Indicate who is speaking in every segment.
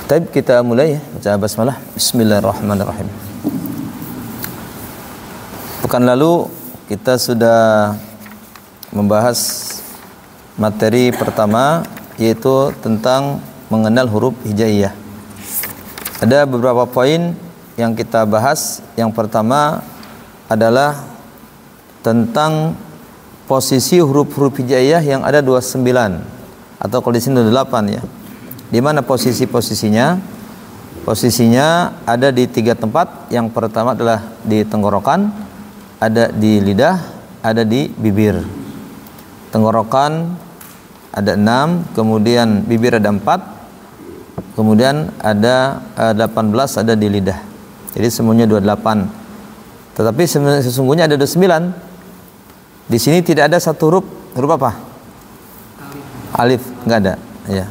Speaker 1: Baik, kita mulai ya, baca basmalah. Bismillahirrahmanirrahim. Pekan lalu kita sudah membahas materi pertama, yaitu tentang mengenal huruf hijaiyah. Ada beberapa poin yang kita bahas. Yang pertama adalah tentang posisi huruf-huruf hijaiyah yang ada 29 atau kalau di sini 28 ya. Di mana posisinya? Posisinya ada di 3 tempat. Yang pertama adalah di tenggorokan, ada di lidah, ada di bibir. Tenggorokan ada 6, kemudian bibir ada 4, kemudian ada 18 ada di lidah. Jadi semuanya 28. Tetapi sesungguhnya ada 29. Di sini tidak ada satu huruf. Huruf apa? Alif, enggak ada. Ya.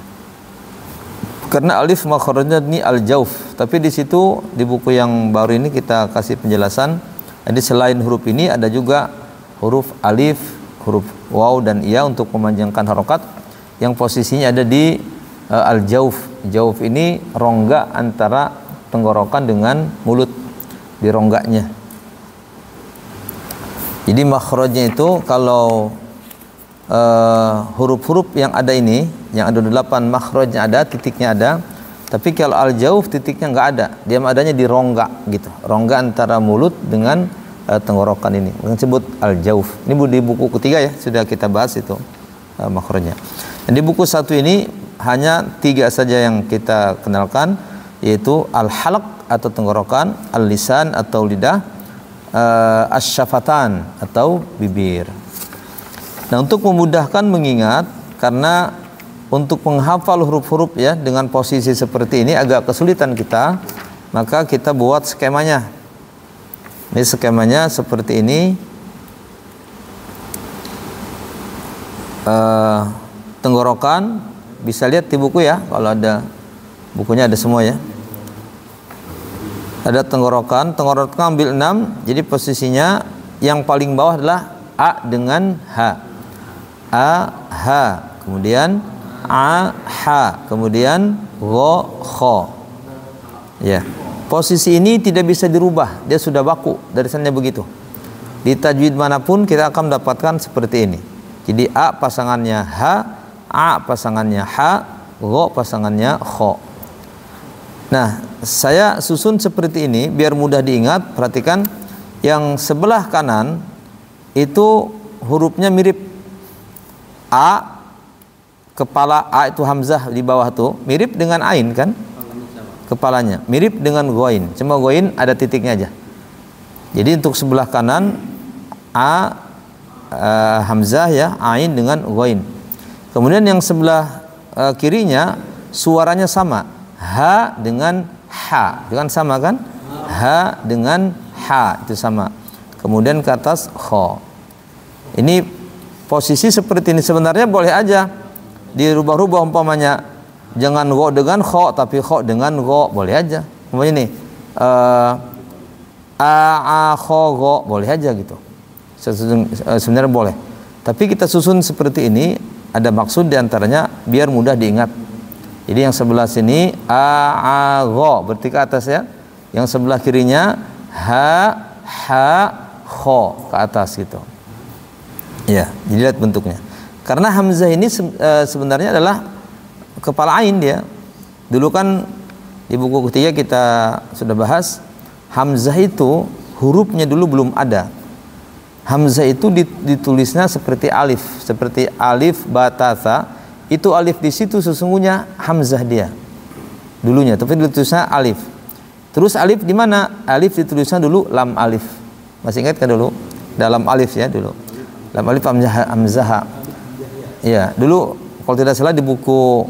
Speaker 1: Karena alif makhrajnya ini al-jauf. Tapi di situ di buku yang baru ini kita kasih penjelasan. Jadi selain huruf ini ada juga huruf alif, huruf waw dan iya untuk memanjangkan harokat yang posisinya ada di al-jauf. Jauf ini rongga antara tenggorokan dengan mulut, di rongganya. Jadi makhrajnya itu kalau huruf-huruf yang ada ini, yang ada 8 makhrajnya ada, titiknya ada. Tapi kalau al-jauf titiknya enggak ada, dia adanya di rongga gitu, rongga antara mulut dengan tenggorokan ini, yang disebut al-jauf. Ini di buku ketiga ya, sudah kita bahas itu makhrajnya. Dan di buku 1 ini hanya 3 saja yang kita kenalkan, yaitu al-halq atau tenggorokan, al-lisan atau lidah, asy-syafatan atau bibir. Nah, untuk memudahkan mengingat, karena untuk menghafal huruf-huruf ya dengan posisi seperti ini agak kesulitan kita, maka kita buat skemanya. Ini skemanya seperti ini. Tenggorokan bisa lihat di buku ya, kalau ada bukunya ada semua ya. Ada tenggorokan ambil 6. Jadi posisinya yang paling bawah adalah A dengan H. A, ha, kemudian A, ha, kemudian Gho, kho. Ya, posisi ini tidak bisa dirubah, dia sudah baku, darisannya begitu. Di tajwid manapun kita akan mendapatkan seperti ini. Jadi A pasangannya ha, A pasangannya ha, Gho pasangannya kho. Nah, saya susun seperti ini biar mudah diingat. Perhatikan, yang sebelah kanan itu hurufnya mirip. A, kepala A itu hamzah di bawah tuh mirip dengan ain kan, kepalanya mirip dengan ghain, cuma ghain ada titiknya aja. Jadi untuk sebelah kanan A, hamzah ya, ain dengan ghain. Kemudian yang sebelah kirinya suaranya sama, ha dengan ha, itu kan sama kan, ha dengan ha itu sama. Kemudian ke atas kho. Ini posisi seperti ini sebenarnya boleh aja dirubah-rubah, umpamanya jangan gho dengan kho tapi kho dengan gho, boleh aja. Umpamanya nih a kho gho, boleh aja gitu. Sebenarnya boleh. Tapi kita susun seperti ini ada maksud diantaranya biar mudah diingat. Jadi yang sebelah sini a gho berarti ke atas ya. Yang sebelah kirinya ha kho ke atas gitu. Ya, jadi lihat bentuknya. Karena hamzah ini sebenarnya adalah kepala ain dia. Dulu kan di buku ketiga kita sudah bahas, hamzah itu hurufnya dulu belum ada. Hamzah itu ditulisnya seperti alif batasa. Itu alif di situ sesungguhnya hamzah dia dulunya, tapi ditulisnya alif. Terus alif di mana? Alif ditulisnya dulu lam alif. Masih ingat kan dulu? Dalam alif ya dulu. Lam alif hamzah. Ya, dulu kalau tidak salah di buku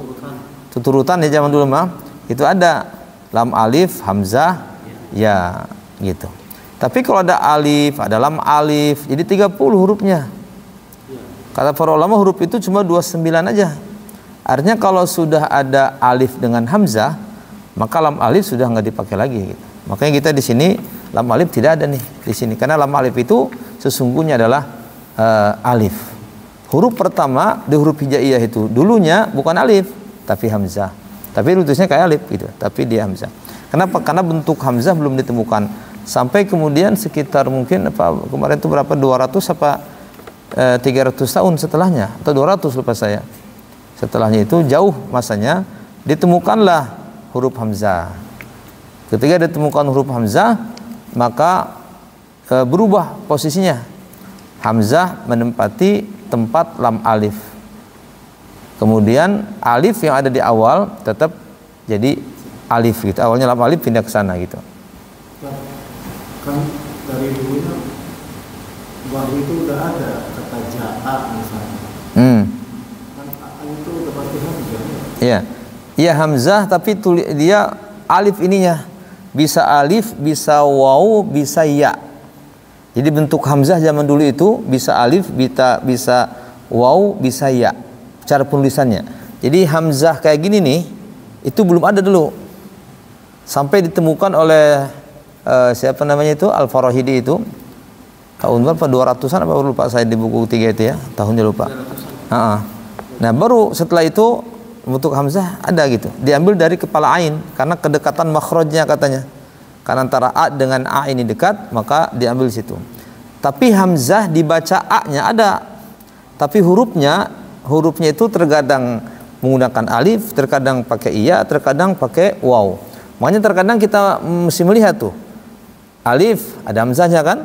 Speaker 1: tuturutan ya zaman dulu mah itu ada lam alif hamzah ya gitu. Tapi kalau ada alif, ada lam alif, jadi 30 hurufnya. Kata para ulama huruf itu cuma 29 aja. Artinya kalau sudah ada alif dengan hamzah, maka lam alif sudah nggak dipakai lagi gitu. Makanya kita di sini lam alif tidak ada nih di sini, karena lam alif itu sesungguhnya adalah alif. Huruf pertama di huruf hijaiyah itu dulunya bukan alif tapi hamzah. Tapi lutusnya kayak alif gitu, tapi dia hamzah. Kenapa? Karena bentuk hamzah belum ditemukan. Sampai kemudian sekitar mungkin kemarin itu berapa 200 apa 300 tahun setelahnya atau 200 lupa saya. Setelahnya itu jauh masanya ditemukanlah huruf hamzah. Ketika ditemukan huruf hamzah, maka berubah posisinya. Hamzah menempati tempat lam alif. Kemudian alif yang ada di awal tetap jadi alif gitu. Awalnya lam alif pindah ke sana gitu.
Speaker 2: Kan dari dulunya wahyu itu udah ada kata ja'a misalnya. Kan itu udah pasti hamzah.
Speaker 1: Iya. Iya hamzah tapi dia alif ininya. Bisa alif, bisa waw, bisa ya. Jadi bentuk hamzah zaman dulu itu bisa alif, bisa waw, bisa ya. Cara penulisannya. Jadi hamzah kayak gini nih, itu belum ada dulu. Sampai ditemukan oleh siapa namanya itu Al-Farahidi itu tahun berapa 200-an apa lupa saya di buku 3 itu ya, tahunnya lupa. Nah, baru setelah itu bentuk hamzah ada gitu. Diambil dari kepala ain karena kedekatan makhrajnya katanya. Karena antara a dengan a ini dekat, maka diambil situ. Tapi hamzah dibaca a-nya ada. Tapi hurufnya itu terkadang menggunakan alif, terkadang pakai iya, terkadang pakai waw. Makanya terkadang kita mesti melihat tuh. Alif ada hamzahnya kan?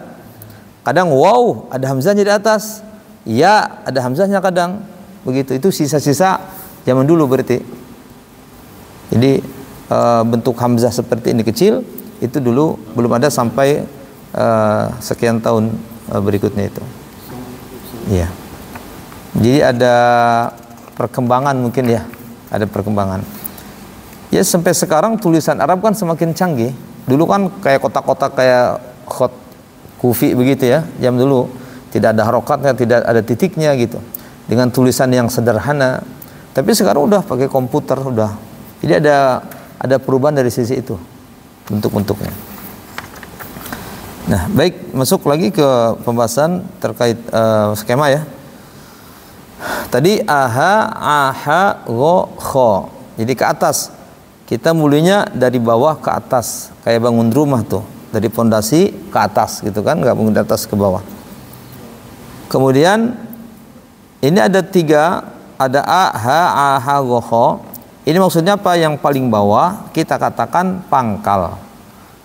Speaker 1: Kadang waw ada hamzahnya di atas. Ya ada hamzahnya kadang. Begitu. Itu sisa-sisa zaman dulu berarti. Jadi bentuk hamzah seperti ini kecil itu dulu belum ada sampai sekian tahun berikutnya itu. Iya. Jadi ada perkembangan mungkin ya, ada perkembangan. Ya sampai sekarang tulisan Arab kan semakin canggih. Dulu kan kayak kotak-kotak kayak khot kufi begitu ya. Jam dulu tidak ada harokatnya, tidak ada titiknya gitu. Dengan tulisan yang sederhana. Tapi sekarang udah pakai komputer udah. Jadi ada perubahan dari sisi itu. Bentuk-bentuknya. Nah, baik, masuk lagi ke pembahasan terkait skema ya. Tadi aha, aha, go, kho. Jadi ke atas. Kita mulainya dari bawah ke atas, kayak bangun rumah tuh, dari pondasi ke atas gitu kan, nggak bangun dari atas ke bawah. Kemudian ini ada 3, ada a, ha, aha, go, kho. Ini maksudnya apa? Yang paling bawah kita katakan pangkal.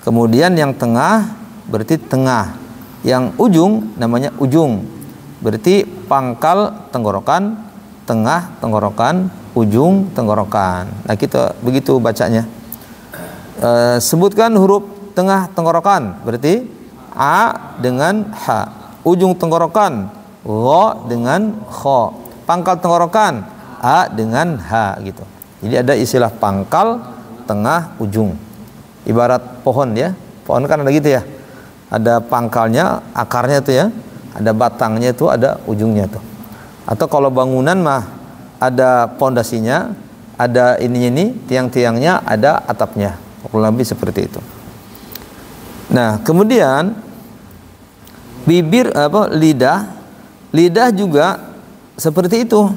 Speaker 1: Kemudian yang tengah berarti tengah. Yang ujung namanya ujung. Berarti pangkal tenggorokan, tengah tenggorokan, ujung tenggorokan. Nah kita begitu bacanya. Sebutkan huruf tengah tenggorokan. Berarti a dengan ha. Ujung tenggorokan gho dengan kho. Pangkal tenggorokan a dengan ha gitu. Jadi ada istilah pangkal, tengah, ujung. Ibarat pohon ya. Pohon kan ada gitu ya. Ada pangkalnya, akarnya tuh ya. Ada batangnya itu, ada ujungnya tuh. Atau kalau bangunan mah ada pondasinya, ada ininya ini, tiang-tiangnya, ada atapnya. Kurang lebih seperti itu. Nah, kemudian bibir lidah juga seperti itu.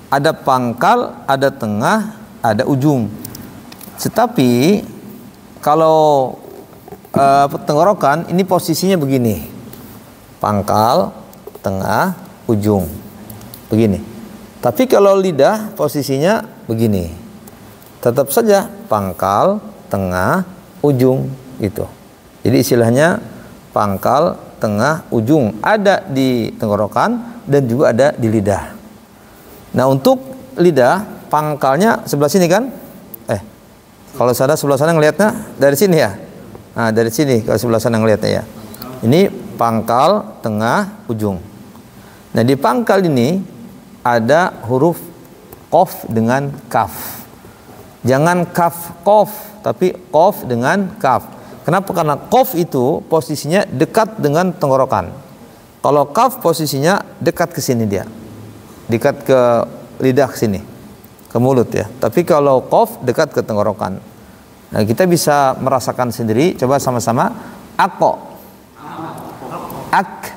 Speaker 1: Ada pangkal, ada tengah, ada ujung. Tetapi kalau tenggorokan ini posisinya begini. Pangkal, tengah, ujung. Begini. Tapi kalau lidah posisinya begini. Tetap saja pangkal, tengah, ujung gitu. Jadi istilahnya pangkal, tengah, ujung ada di tenggorokan dan juga ada di lidah. Nah untuk lidah pangkalnya sebelah sini kan? Kalau saya sebelah sana ngelihatnya dari sini ya. Nah dari sini kalau sebelah sana ngelihatnya ya. Ini pangkal, tengah, ujung. Nah di pangkal ini ada huruf qaf dengan kaf. Jangan kaf qaf, tapi qaf dengan kaf. Kenapa? Karena qaf itu posisinya dekat dengan tenggorokan. Kalau kaf posisinya dekat ke sini dia. Dekat ke lidah sini, ke mulut ya. Tapi kalau qaf dekat ke tenggorokan. Nah, kita bisa merasakan sendiri. Coba sama-sama. Ako. Ak.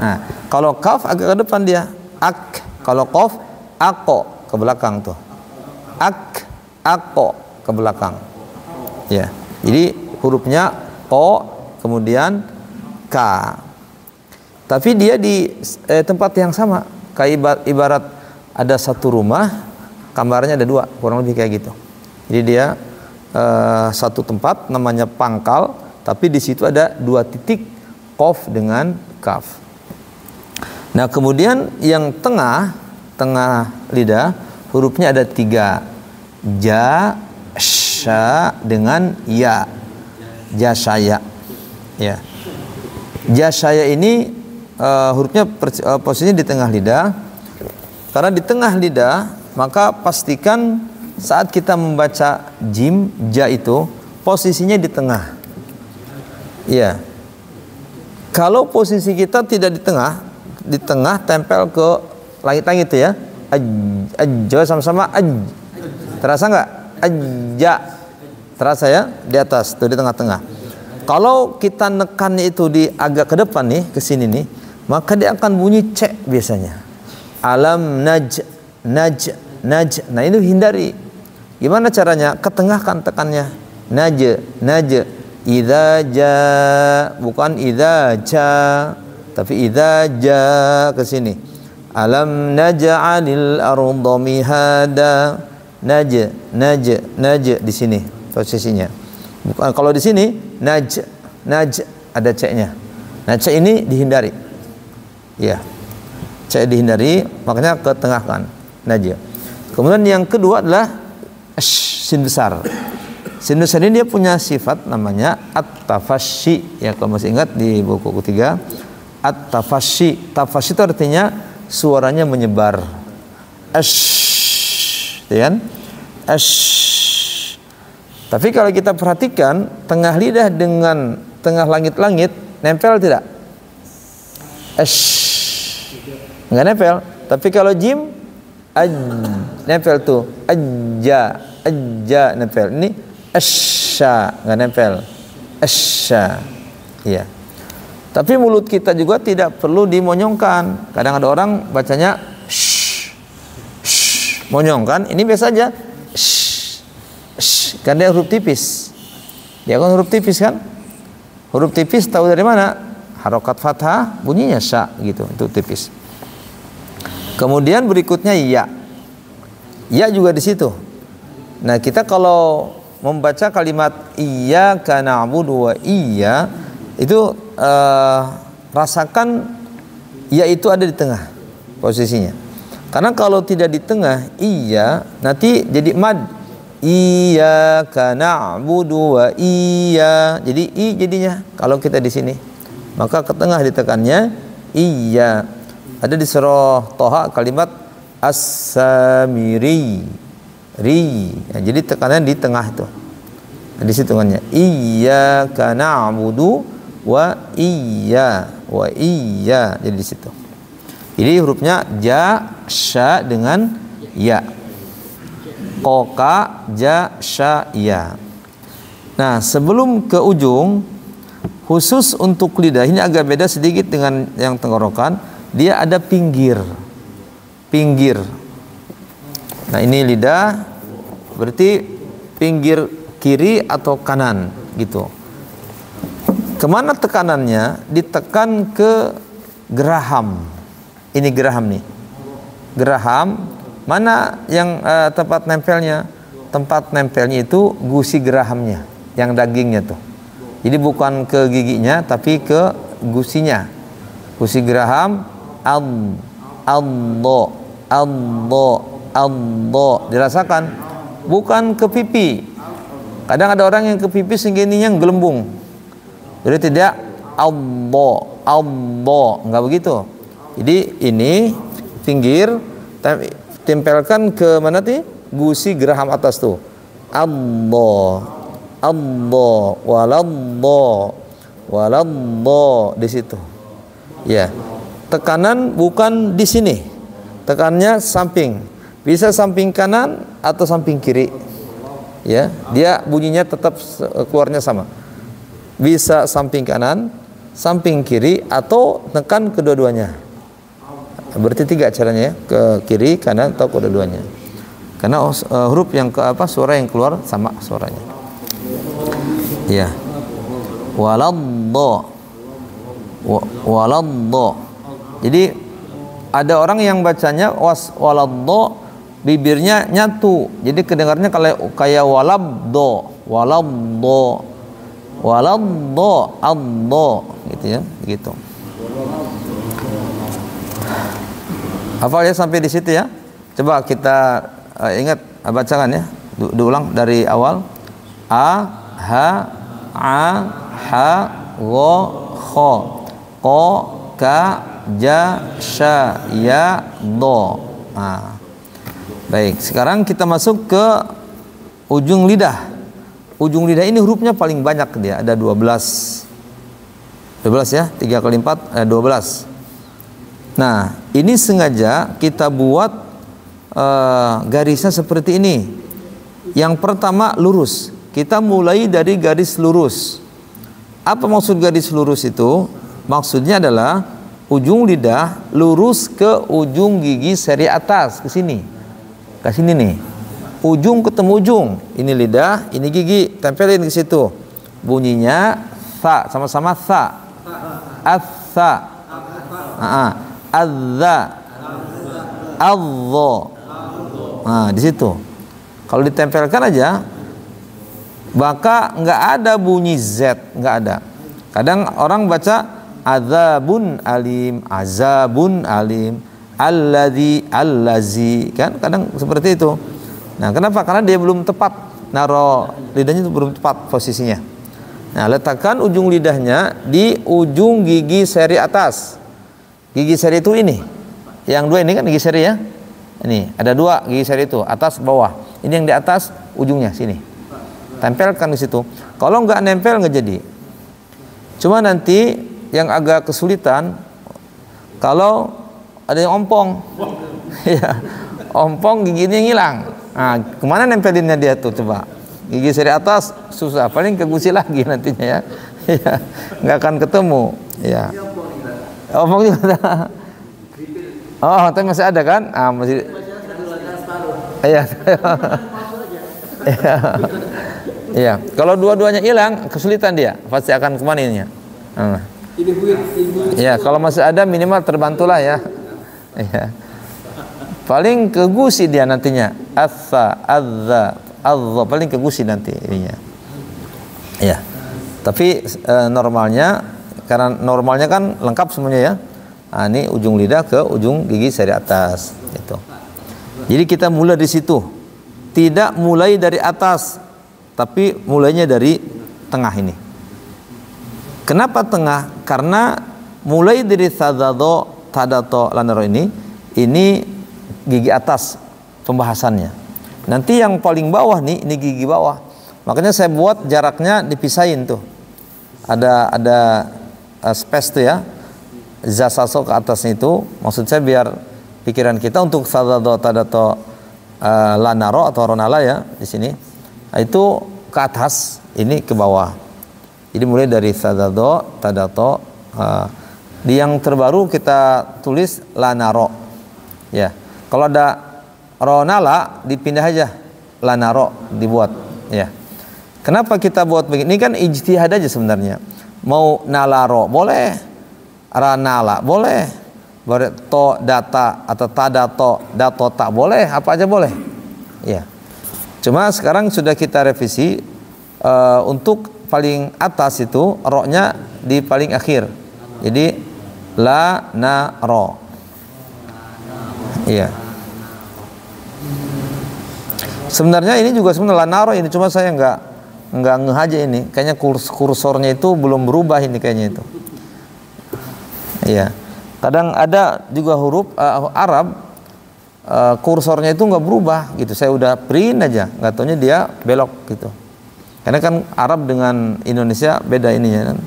Speaker 1: Nah, kalau kaf agak ke depan dia. Ak. Kalau qaf, ako ke belakang tuh. Ak. ako ke belakang. Ya. Jadi hurufnya o kemudian k. Tapi dia di tempat yang sama. Kayak ibarat ada satu rumah, kamarnya ada dua, kurang lebih kayak gitu. Jadi dia satu tempat namanya pangkal, tapi di situ ada dua titik qaf dengan kaf. Nah kemudian yang tengah lidah hurufnya ada 3, ja, sya dengan ya, jasaya. Ya, jasaya ini hurufnya posisinya di tengah lidah. Karena di tengah lidah, maka pastikan saat kita membaca jim, ja itu posisinya di tengah. Ya. Kalau posisi kita tidak di tengah tempel ke langit-langit itu ya. Coba sama-sama terasa nggak? Ajja. Terasa ya? Di atas, tuh di tengah-tengah. Kalau kita nekannya itu di agak ke depan nih, ke sini nih, maka dia akan bunyi c biasanya. Alam naj. Nah ini hindari. Gimana caranya? Ketengahkan tekannya. Naj. Idza ja, bukan idza ja, tapi idza ja ke sini. Alam naj'alil arda mihada. Naj di sini posisinya. Bukan kalau di sini naj ada c-nya. Nah, c ini dihindari. Ya. C dihindari, makanya ketengahkan. Naj. Kemudian yang kedua adalah sin besar. Sin besar ini dia punya sifat namanya at-tafasyi. Ya, kalau masih ingat di buku ketiga, at-tafasyi. Tafasyi itu artinya suaranya menyebar. Kan? Tapi kalau kita perhatikan tengah lidah dengan tengah langit-langit nempel tidak? Nggak nempel. Tapi kalau jim nempel tuh. Ajja nempel. Ini nggak nempel. Iya. Tapi mulut kita juga tidak perlu dimonyongkan. Kadang ada orang bacanya monyongkan. Ini biasa aja. Kan dia huruf tipis. Dia kan huruf tipis kan? Huruf tipis tahu dari mana? Harokat fathah bunyinya sya gitu. Itu tipis. Kemudian berikutnya ya. Ya juga di situ. Nah, kita kalau membaca kalimat iyyaka na'budu wa iya itu rasakan ya itu ada di tengah posisinya. Karena kalau tidak di tengah iya nanti jadi mad. Iyyaka na'budu wa iya. Jadi i jadinya kalau kita di sini. Maka ke tengah ditekannya iya. Ada di surah Toha kalimat as-samiri. Ya, jadi tekanan di tengah itu. Nah, di situ kannya iyyaka na'budu wa iya. Jadi di situ. Jadi hurufnya ja, sya dengan ya. Qoka, ja, sya, ya. Nah, sebelum ke ujung, khusus untuk lidah ini agak beda sedikit dengan yang tenggorokan. Dia ada pinggir. Nah, ini lidah berarti pinggir kiri atau kanan gitu. Kemana tekanannya? Ditekan ke geraham. Ini geraham nih. Geraham mana yang tempat nempelnya? Tempat nempelnya itu gusi gerahamnya, yang dagingnya tuh. Jadi bukan ke giginya tapi ke gusinya. Gusi geraham Allah dirasakan, bukan ke pipi. Kadang ada orang yang ke pipi sehingga ininya gelembung. Jadi tidak Allah, enggak begitu. Jadi ini pinggir tempelkan ke mana nih? Gusi geraham atas tuh. Allah walallah di situ. Ya. Tekanan bukan di sini. Tekannya samping. Bisa samping kanan atau samping kiri. Ya, dia bunyinya tetap keluarnya sama. Bisa samping kanan, samping kiri atau tekan kedua-duanya. Berarti 3 caranya ya, ke kiri, kanan atau kedua-duanya. Karena huruf yang ke apa, suara yang keluar sama suaranya. Iya. Waladdo. Waladdo. Jadi ada orang yang bacanya waladdo, bibirnya nyatu. Jadi kedengarnya kayak walabdo, waladdo. Waladdo, addo, gitu ya, gitu. Hafal ya sampai di situ ya. Coba kita ingat, bacakan ya. Diulang dari awal. A, ha, a, ha, go, kho, ko, ka, ja, sha, ya, do. Nah, baik. Sekarang kita masuk ke ujung lidah. Ujung lidah ini hurufnya paling banyak dia, ada 12. 12 ya, 3 kali 4 12. Nah, ini sengaja kita buat garisnya seperti ini. Yang pertama lurus. Kita mulai dari garis lurus. Apa maksud garis lurus itu? Maksudnya adalah ujung lidah lurus ke ujung gigi seri atas, ke sini. Ke sini nih. Ujung ketemu ujung. Ini lidah, ini gigi, tempelin ke situ. Bunyinya tha, sama-sama tha. Atha. Adza. Adzo. Nah, di situ. Kalau ditempelkan aja, maka nggak ada bunyi Z, nggak ada. Kadang orang baca azabun alim, azabun alim, alladzi, allazi, kan kadang seperti itu. Nah, kenapa? Karena dia belum tepat, naro lidahnya itu belum tepat posisinya. Nah, letakkan ujung lidahnya di ujung gigi seri atas. Gigi seri itu ini, yang dua ini kan gigi seri ya. Ini ada dua gigi seri itu, atas bawah. Ini yang di atas ujungnya sini. Tempelkan di situ. Kalau nggak nempel nggak jadi. Cuma nanti yang agak kesulitan kalau ada yang ompong, ya, ompong giginya hilang. Nah, kemana nempelinnya dia tuh coba? Gigi seri atas susah, paling ke gusi lagi nantinya ya. Ya, nggak akan ketemu. Ya. Ompong juga. Oh, tapi masih ada kan? Ah, masih. Iya. Iya. Iya. Kalau dua-duanya hilang, kesulitan dia. Pasti akan kemana ininya? Ya, kalau masih ada minimal terbantulah ya. Iya. Paling ke gusi dia nantinya. Atsa, adza, adza, paling ke gusi nanti ininya. Iya. Tapi normalnya, karena normalnya kan lengkap semuanya ya. Nah, ini ujung lidah ke ujung gigi seri atas gitu. Jadi kita mulai di situ. Tidak mulai dari atas, tapi mulainya dari tengah ini. Kenapa tengah? Karena mulai dari sadado, tadato, lanaro ini gigi atas pembahasannya. Nanti yang paling bawah nih, ini gigi bawah. Makanya saya buat jaraknya dipisahin tuh. Ada space tuh ya. Zasaso ke atasnya itu, maksud saya biar pikiran kita untuk sadado, tadato, lanaro atau ronala ya di sini. Itu ke atas, ini ke bawah. Jadi mulai dari sadado, tadato, di yang terbaru kita tulis lanaro. Ya. Kalau ada ronala dipindah aja, lanaro dibuat, ya. Kenapa kita buat begini? Ini kan ijtihad aja sebenarnya. Mau nalaro boleh, ranala boleh, to data atau tadato, dato tak boleh, apa aja boleh. Ya. Cuma sekarang sudah kita revisi untuk paling atas itu ro-nya di paling akhir. Jadi la na ro. Iya. Sebenarnya ini juga sebenarnya la na ro ini, cuma saya nggak ngeh aja ini. Kayaknya kursornya itu belum berubah ini kayaknya itu. Iya. Kadang ada juga huruf Arab kursornya itu nggak berubah gitu. Saya udah print aja, nggak taunya dia belok gitu. Karena kan Arab dengan Indonesia beda ininya kan.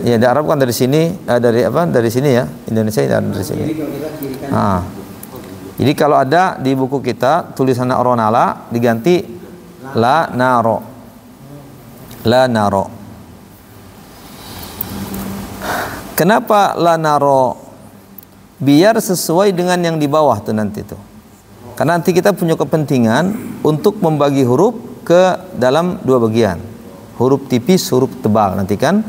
Speaker 1: Iya, di Arab kan dari sini, dari apa? Dari sini ya. Indonesia dari sini. Nah, jadi kalau ada di buku kita tulisan ronala diganti la naro. La naro. Kenapa la naro? Biar sesuai dengan yang di bawah tuh nanti tuh. Karena nanti kita punya kepentingan untuk membagi huruf ke dalam dua bagian. Huruf tipis, huruf tebal nanti kan.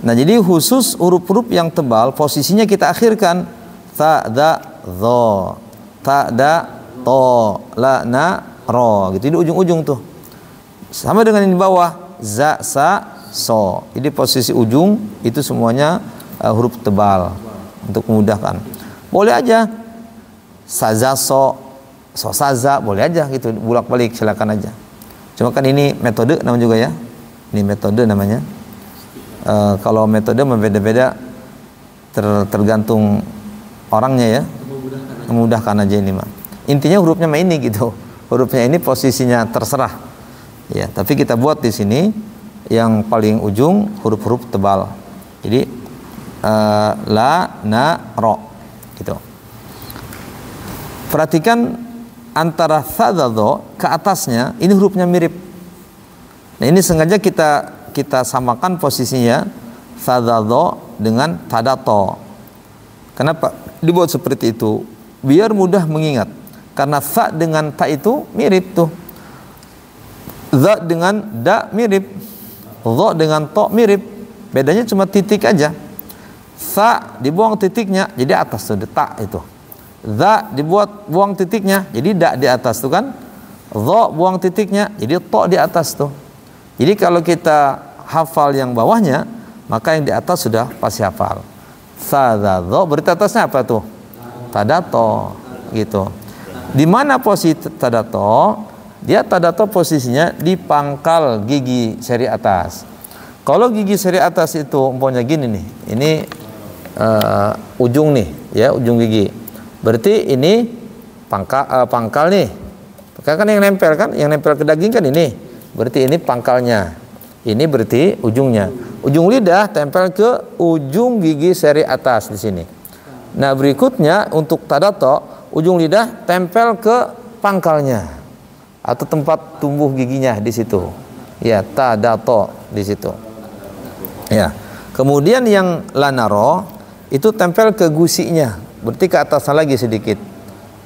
Speaker 1: Nah, jadi khusus huruf-huruf yang tebal posisinya kita akhirkan. Ta, da, dho. Ta, da, to. La, na, ro. Gitu di ujung-ujung tuh. Sama dengan yang di bawah. Za, sa, so. Jadi posisi ujung itu semuanya huruf tebal untuk memudahkan. Boleh aja. Saza, so. So saza boleh aja gitu, bolak-balik silakan aja. Cuma kan ini metode namanya juga ya. Ini metode namanya. Kalau metode berbeda-beda tergantung orangnya ya. Memudahkan aja ini mah. Intinya hurufnya mah ini gitu. Hurufnya ini posisinya terserah. Ya, tapi kita buat di sini yang paling ujung huruf-huruf tebal. Jadi la, na, ro gitu. Perhatikan antara tha dan dho ke atasnya ini hurufnya mirip. Nah, ini sengaja kita samakan posisinya tha dan dho dengan ta da to. Kenapa dibuat seperti itu? Biar mudah mengingat. Karena tha dengan ta itu mirip tuh. Dha dengan da mirip. Dho dengan to mirip. Bedanya cuma titik aja. Tha dibuang titiknya jadi atas tuh ta itu. Za buang titiknya, jadi da di atas tuh kan. Dho buang titiknya, jadi to di atas tuh. Jadi kalau kita hafal yang bawahnya, maka yang di atas sudah pasti hafal. Sa, za, dho, berarti atasnya apa tuh? Tadato, gitu. Di mana posisi tadato? Dia tadato posisinya di pangkal gigi seri atas. Kalau gigi seri atas itu umpamanya gini nih, ini ujung nih, ya ujung gigi. Berarti ini pangkal nih. Kan yang nempel ke daging kan ini. Berarti ini pangkalnya. Ini berarti ujungnya. Ujung lidah tempel ke ujung gigi seri atas di sini. Nah, berikutnya untuk tadato, ujung lidah tempel ke pangkalnya atau tempat tumbuh giginya di situ. Ya, tadato di situ. Ya. Kemudian yang lanaro itu tempel ke gusinya. Berarti ke atasnya lagi sedikit.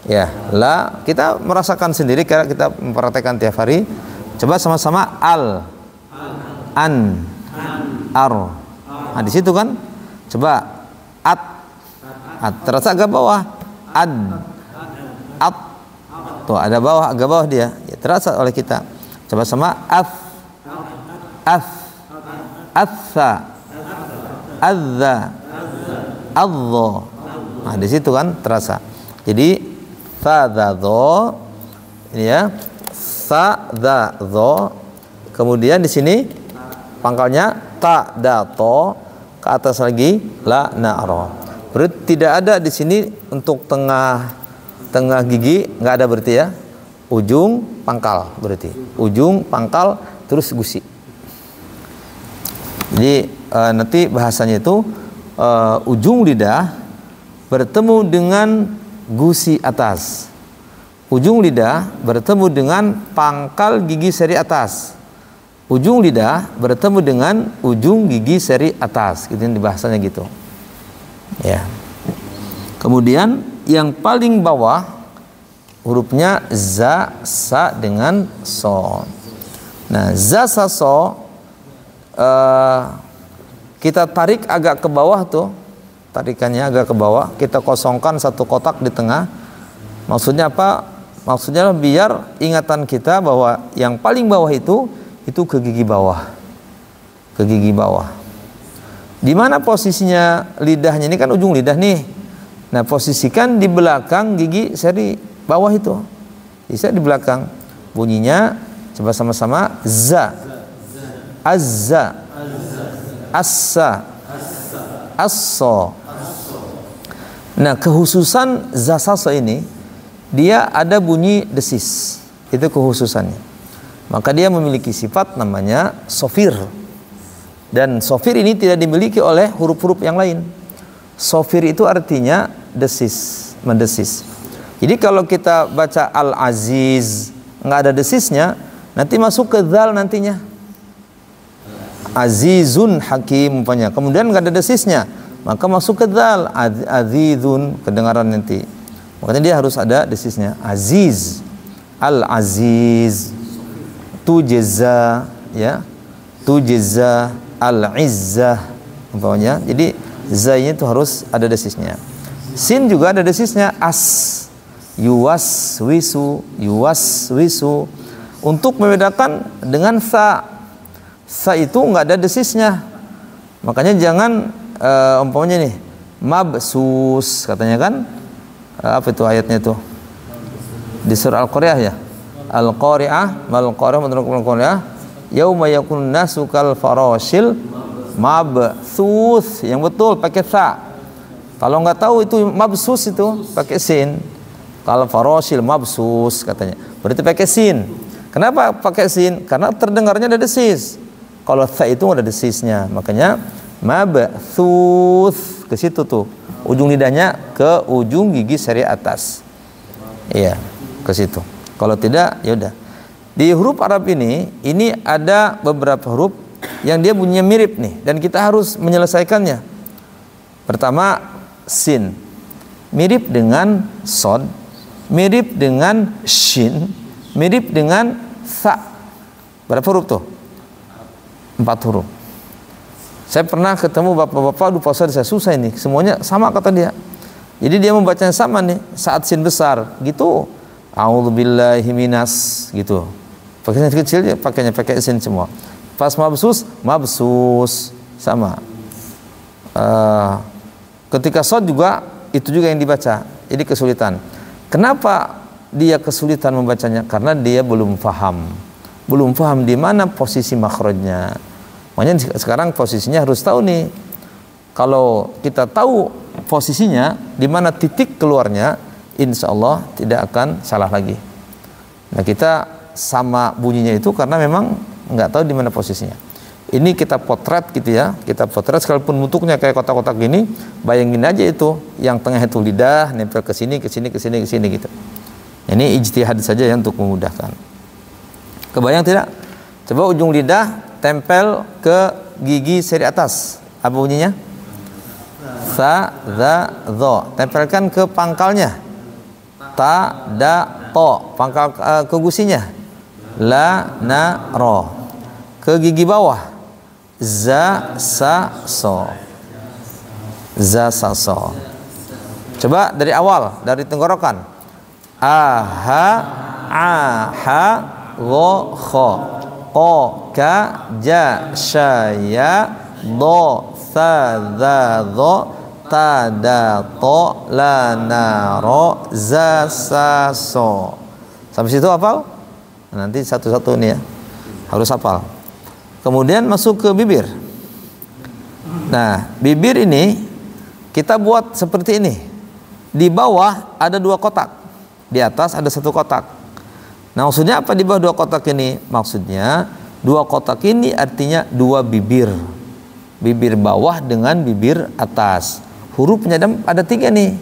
Speaker 1: Ya, la kita merasakan sendiri karena kita mempraktekkan tiap hari. Coba sama-sama al, an, ar. Nah, di situ kan. Coba at. Terasa agak bawah. Ad. At. Tuh, ada bawah, agak bawah dia. Ya, terasa oleh kita. Coba sama af. Af. Atsa. Adza. Adza. Nah, di situ kan terasa. Jadi tha dha dho ini ya. Tha dha dho. Kemudian di sini pangkalnya ta da to, ke atas lagi la na ro. Berarti tidak ada di sini untuk tengah gigi, nggak ada berarti ya. Ujung pangkal berarti. Ujung pangkal terus gusi. Jadi nanti bahasanya itu ujung lidah bertemu dengan gusi atas. Ujung lidah bertemu dengan pangkal gigi seri atas. Ujung lidah bertemu dengan ujung gigi seri atas. Gitu yang bahasanya gitu. Ya. Kemudian yang paling bawah hurufnya za, sa dengan so. Nah, za, sa, so kita tarik agak ke bawah tuh. Tarikannya agak ke bawah, kita kosongkan satu kotak di tengah. Maksudnya apa? Maksudnya biar ingatan kita bahwa yang paling bawah itu ke gigi bawah. Ke gigi bawah. Di mana posisinya lidahnya? Ini kan ujung lidah nih. Nah, posisikan di belakang gigi seri bawah itu. Bisa di belakang. Bunyinya coba sama-sama za. Azza. Assa. Asso. Nah, kekhususan zasaso ini dia ada bunyi desis. Itu kekhususannya. Maka dia memiliki sifat namanya sofir. Dan sofir ini tidak dimiliki oleh huruf-huruf yang lain. Sofir itu artinya desis, mendesis. Jadi kalau kita baca Al-Aziz nggak ada desisnya, nanti masuk ke dzal nantinya. Azizun Hakim umpamanya. Kemudian nggak ada desisnya, maka masuk ke dzal. Azizun kedengaran nanti. Makanya dia harus ada desisnya. Aziz, al-aziz, tujza, ya, tujza, al-izzah, umpamanya. Jadi zainya itu harus ada desisnya. Sin juga ada desisnya. As, yuwaswisu, yuwaswisu. Untuk membedakan dengan sa. Sa itu nggak ada desisnya. Makanya jangan umpamanya nih, mabsus katanya kan. Apa itu ayatnya itu? Di surah Al-Qari'ah ya. Al-Qari'ah, mal-Qari'ah, al-Qari'ah, yauma yakun nasu kal farashil mabsus. Yang betul pakai sa. Kalau nggak tahu itu mabsus itu pakai sin. Kal farashil mabsus katanya. Berarti pakai sin. Kenapa pakai sin? Karena terdengarnya ada desis. Kalau sa itu ada desisnya. Makanya mabsus ke situ tuh. Ujung lidahnya ke ujung gigi seri atas. Iya, ke situ. Kalau tidak, ya udah. Di huruf Arab ini ada beberapa huruf yang dia bunyinya mirip nih, dan kita harus menyelesaikannya. Pertama, sin. Mirip dengan sod, mirip dengan shin, mirip dengan sa. Berapa huruf tuh? 4 huruf. Saya pernah ketemu bapak-bapak, aduh Pak Ustaz, saya susah ini, semuanya sama kata dia. Jadi dia membacanya sama nih, saat sin besar gitu, a'udzubillahi minas gitu. Pakai sin kecil dia pakainya pakai sin semua. Pas mabsus, mabsus sama. Ketika sod juga itu juga yang dibaca. Jadi kesulitan. Kenapa dia kesulitan membacanya? Karena dia belum paham di mana posisi makhrajnya. Makanya sekarang posisinya harus tahu nih. Kalau kita tahu posisinya, di mana titik keluarnya, insya Allah tidak akan salah lagi. Nah, kita sama bunyinya itu karena memang nggak tahu di mana posisinya. Ini kita potret gitu ya, kita potret sekalipun bentuknya kayak kotak-kotak gini, bayangin aja itu, yang tengah itu lidah, nempel ke sini, ke sini, ke sini, ke sini gitu. Ini ijtihad saja ya untuk memudahkan. Kebayang tidak? Coba ujung lidah tempel ke gigi seri atas. Apa bunyinya? Sa, za, zo. Tempelkan ke pangkalnya. Ta, da, to. Pangkal ke gusinya. La, na, ro. Ke gigi bawah. Za, sa, so. Za, sa, so. Coba dari awal, dari tenggorokan. A, ha, a, ha, go, kho. Ko, ka, ja, sha, ya, do, sa, za, zo, ta, da, to, la, na, ro, za, sa, so. Sampai situ hafal? Nanti satu-satu nih ya, harus hafal. Kemudian masuk ke bibir. Nah, bibir ini kita buat seperti ini. Di bawah ada 2 kotak, di atas ada 1 kotak. Nah, maksudnya apa di bawah 2 kotak ini? Maksudnya 2 kotak ini artinya 2 bibir. Bibir bawah dengan bibir atas. Hurufnya ada 3 nih.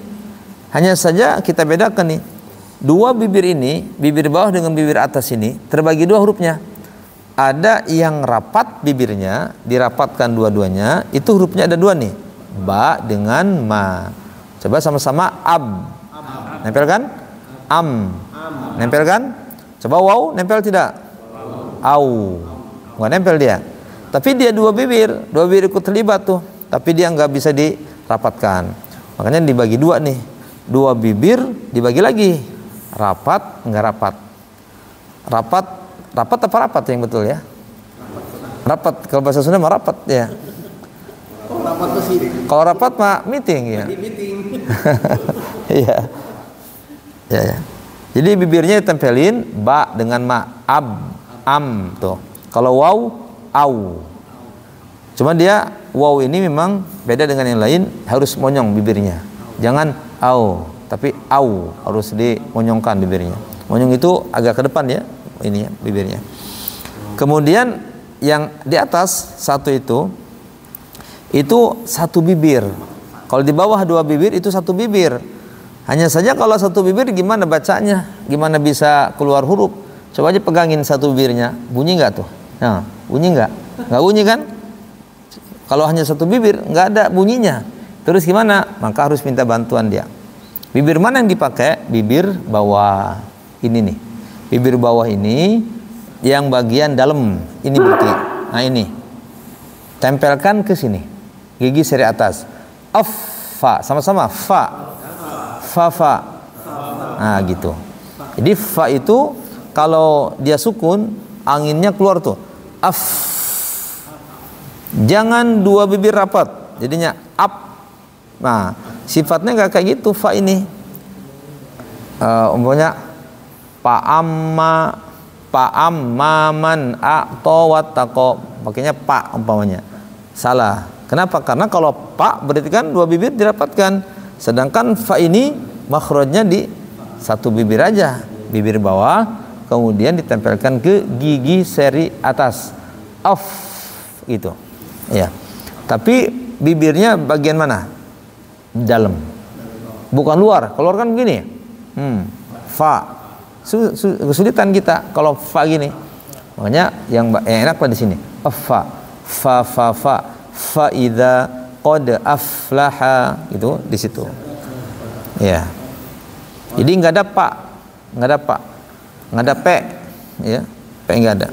Speaker 1: Hanya saja kita bedakan nih. 2 bibir ini, bibir bawah dengan bibir atas ini terbagi 2 hurufnya. Ada yang rapat bibirnya, dirapatkan dua-duanya, itu hurufnya ada 2 nih. Ba dengan ma. Coba sama-sama ab. Nempel kan? Am. Nempel kan? Coba waw, nempel tidak? Au. Nggak nempel dia. Tapi dia 2 bibir ikut terlibat tuh. Tapi dia nggak bisa dirapatkan. Makanya dibagi 2 nih. 2 bibir dibagi lagi. Rapat, nggak rapat. Rapat apa rapat yang betul ya? Rapat. Kalau bahasa Sunda mah rapat ya. Kalau rapat mah meeting ya. Iya. Ya. Jadi bibirnya ditempelin ba dengan ma, ab, am tuh. Kalau waw, au. Cuma dia waw ini memang beda dengan yang lain, harus monyong bibirnya. Jangan au, tapi au, harus dimonyongkan bibirnya. Monyong itu agak ke depan ya, ini ya bibirnya. Kemudian yang di atas 1 itu 1 bibir. Kalau di bawah 2 bibir itu 1 bibir. Hanya saja kalau 1 bibir gimana bacanya? Gimana bisa keluar huruf? Coba aja pegangin 1 bibirnya. Bunyi nggak tuh? Nah, bunyi nggak? Nggak bunyi kan? Kalau hanya 1 bibir nggak ada bunyinya. Terus gimana? Maka harus minta bantuan dia. Bibir mana yang dipakai? Bibir bawah. Ini nih. Bibir bawah ini yang bagian dalam. Ini berarti. Nah ini. Tempelkan ke sini. Gigi seri atas. Fa. Sama-sama. Fa. Fa. Nah gitu. Jadi fa itu kalau dia sukun, anginnya keluar tuh. Af. Jangan dua bibir rapat. Jadinya ap. Nah, sifatnya nggak kayak gitu fa ini. Umpamanya pa'amman a'tawattaqo, pakainya pa umpamanya. Salah. Kenapa? Karena kalau pa berarti kan dua bibir dirapatkan. Sedangkan fa ini makhrajnya di satu bibir aja, bibir bawah, kemudian ditempelkan ke gigi seri atas. Off gitu. Ya. Tapi bibirnya bagian mana? Dalam, bukan luar. Keluar kan begini, fa. Kesulitan kita kalau fa gini. Makanya yang enak pada di sini. Fa idza qad aflaha, itu di situ. Ya. Jadi nggak ada pa, nggak ada pe, ya, pe nggak ada.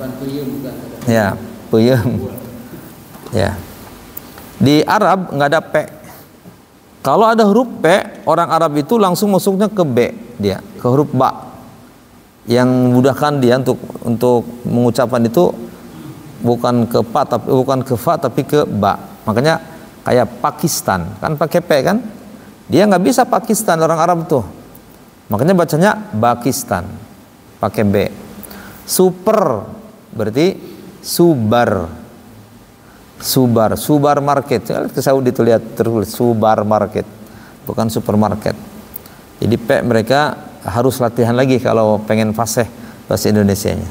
Speaker 1: Ya, puyem. Ya. Di Arab nggak ada pe. Kalau ada huruf P, orang Arab itu langsung masuknya ke B, dia ke huruf ba. Yang memudahkan dia untuk mengucapkan itu bukan ke pa tapi bukan ke fa tapi ke ba. Makanya kayak Pakistan kan pakai P kan? Dia nggak bisa Pakistan orang Arab tuh. Makanya bacanya Pakistan pakai B. Super berarti subar. Subar market. Ke Saudi itu lihat tertulis subar market, bukan supermarket. Jadi P mereka harus latihan lagi kalau pengen fasih bahasa Indonesianya.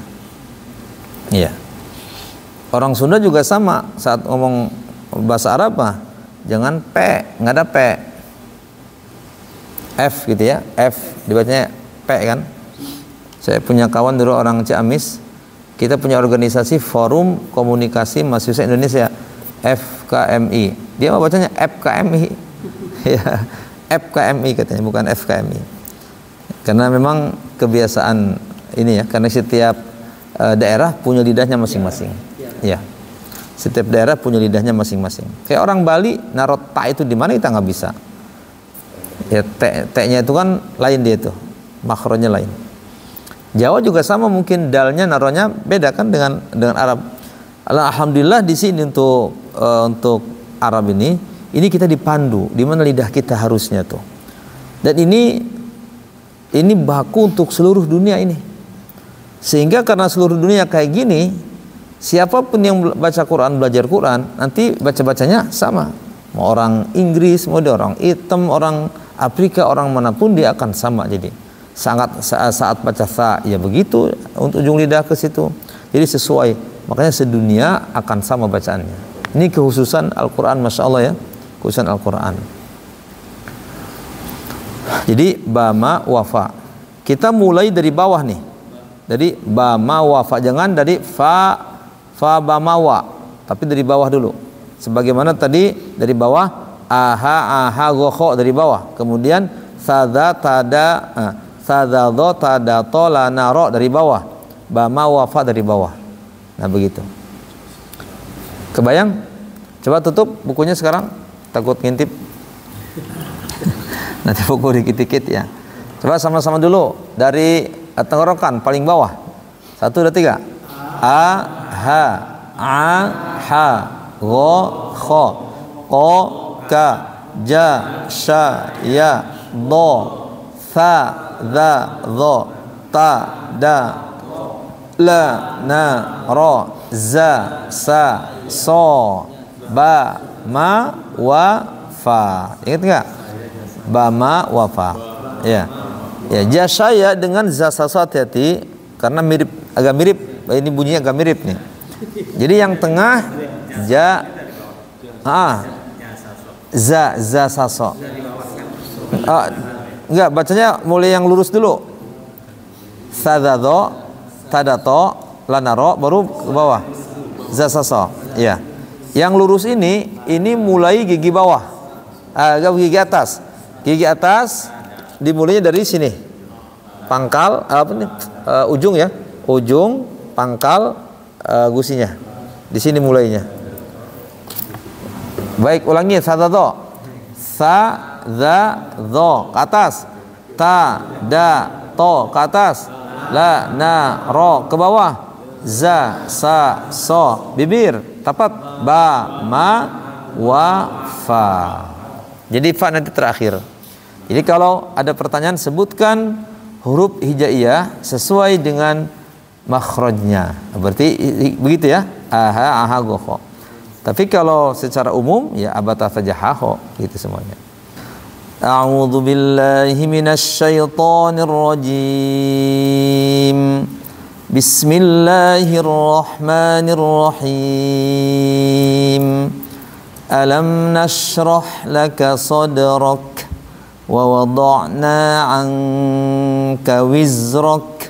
Speaker 1: Iya. Orang Sunda juga sama, saat ngomong bahasa Arab jangan P, nggak ada P. F gitu ya, F dibacanya P kan. Saya punya kawan dulu orang Ciamis. Kita punya organisasi Forum Komunikasi Mahasiswa Indonesia, FKMI. Dia mau bacanya FKMI. Ya, FKMI katanya, bukan FKMI. Karena memang kebiasaan ini ya, karena setiap daerah punya lidahnya masing-masing. Ya. Setiap daerah punya lidahnya masing-masing. Kayak orang Bali naruh ta itu di mana kita nggak bisa. Ya, t-nya itu kan lain dia itu. Makronya lain. Jawa juga sama, mungkin dalnya naruhnya beda kan dengan Arab. Alhamdulillah di sini untuk Arab ini kita dipandu di mana lidah kita harusnya tuh. Dan ini baku untuk seluruh dunia ini. Sehingga karena seluruh dunia kayak gini, siapapun yang baca Quran, belajar Quran, nanti baca-bacanya sama. Mau orang Inggris, mau dia orang hitam, orang Afrika, orang manapun dia akan sama. Jadi saat baca sa ya begitu untuk ujung lidah ke situ. Jadi sesuai. Makanya sedunia akan sama bacaannya. Ini kekhususan Al-Qur'an, Masya Allah ya. Kekhususan Al-Qur'an. Jadi bama wafa. Kita mulai dari bawah nih. Dari bama wafa, jangan dari fa bama wa, tapi dari bawah dulu. Sebagaimana tadi dari bawah aha gokho dari bawah. Kemudian sada tada sadadho tadato lanaro dari bawah, bama wafa dari bawah. Nah begitu. Kebayang? Coba tutup bukunya sekarang, takut ngintip. Nanti buku dikit-dikit ya. Coba sama-sama dulu dari tenggorokan paling bawah. 1, 2, 3. Ha go kho ko ka ja sha ya do fa za zo ta da la na ro za sa so ba ma wa fa. Ingat nggak? Ba ma wa fa. Ya. Ya, jasa ya dengan za sa so, hati-hati karena mirip, agak mirip. Ini bunyinya agak mirip nih. Jadi yang tengah za sa so. Enggak, bacanya mulai yang lurus dulu. Sadado, tadato, lanaro, baru ke bawah. Zasaso. Ya. Yang lurus ini mulai gigi bawah. Gigi atas. Gigi atas dimulainya dari sini. Pangkal apa nih? Ujung ya. Ujung, pangkal, gusinya. Di sini mulainya. Baik, ulangi. Sadado. Sa, za, zo ke atas. Ta, da, to ke atas. La, na, ro ke bawah. Za, sa, so bibir. Tapat. Ba, ma, wa, fa. Jadi fa nanti terakhir. Jadi kalau ada pertanyaan, sebutkan huruf hijaiyah sesuai dengan makhrajnya. Berarti begitu ya. Aha, aha, goho. Tapi kalau secara umum ya abata fajahaho gitu semuanya. A'udzu billahi minasy syaithanir rajim. Bismillahirrahmanirrahim. Alam nashrah laka sadrak wa wada'na 'anka wizrak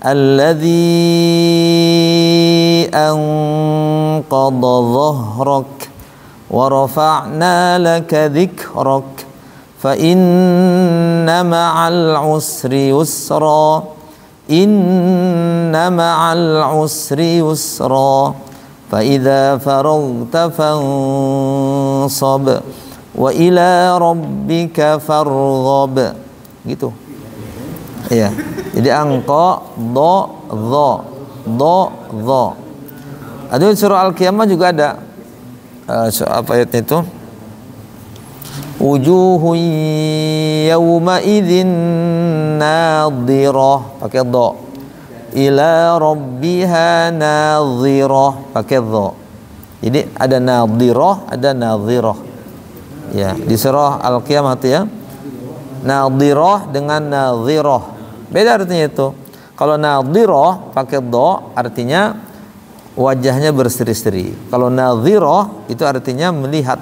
Speaker 1: alladhi anqadha dhahrak wa rafa'na laka dhikrak fa inna ma'al usri yusra inna ma'al usri yusra fa idza faraghta fansab wa ila rabbika farghab gitu. Iya. Jadi angka do dho. Ada surah Al-Qiyamah juga ada apa ayatnya itu? Wujuhun yawma idzin nadhirah pakai do. Ila rabbiha nadhirah pakai dho. Jadi ada nadhirah, ada nadhirah. Ya, di surah Al-Qiyamah itu ya. Nadhirah dengan nadhirah. Beda artinya itu. Kalau nadhirah pakai do artinya wajahnya berseri-seri. Kalau nadhirah itu artinya melihat.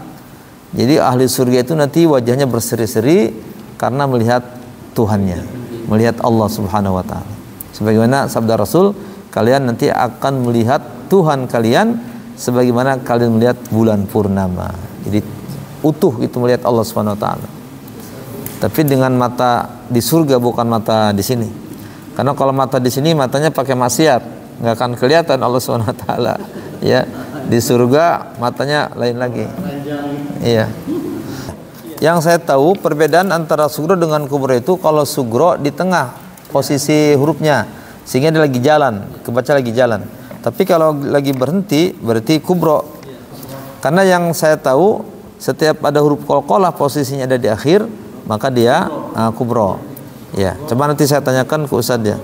Speaker 1: Jadi ahli surga itu nanti wajahnya berseri-seri karena melihat Tuhannya, melihat Allah Subhanahu wa taala. Sebagaimana sabda Rasul, kalian nanti akan melihat Tuhan kalian sebagaimana kalian melihat bulan purnama. Jadi utuh itu melihat Allah Subhanahu wa taala. Tapi dengan mata di surga, bukan mata di sini. Karena kalau mata di sini matanya pakai maksiat, nggak akan kelihatan Allah Subhanahu wa taala. Ya, di surga matanya lain lagi. Iya. Yang saya tahu perbedaan antara sugro dengan kubro itu, kalau sugro di tengah posisi hurufnya sehingga dia lagi jalan, kebaca lagi jalan. Tapi kalau lagi berhenti berarti kubro. Karena yang saya tahu setiap ada huruf qalqalah posisinya ada di akhir, maka dia kubro. Ya, coba nanti saya tanyakan ke Ustadz ya.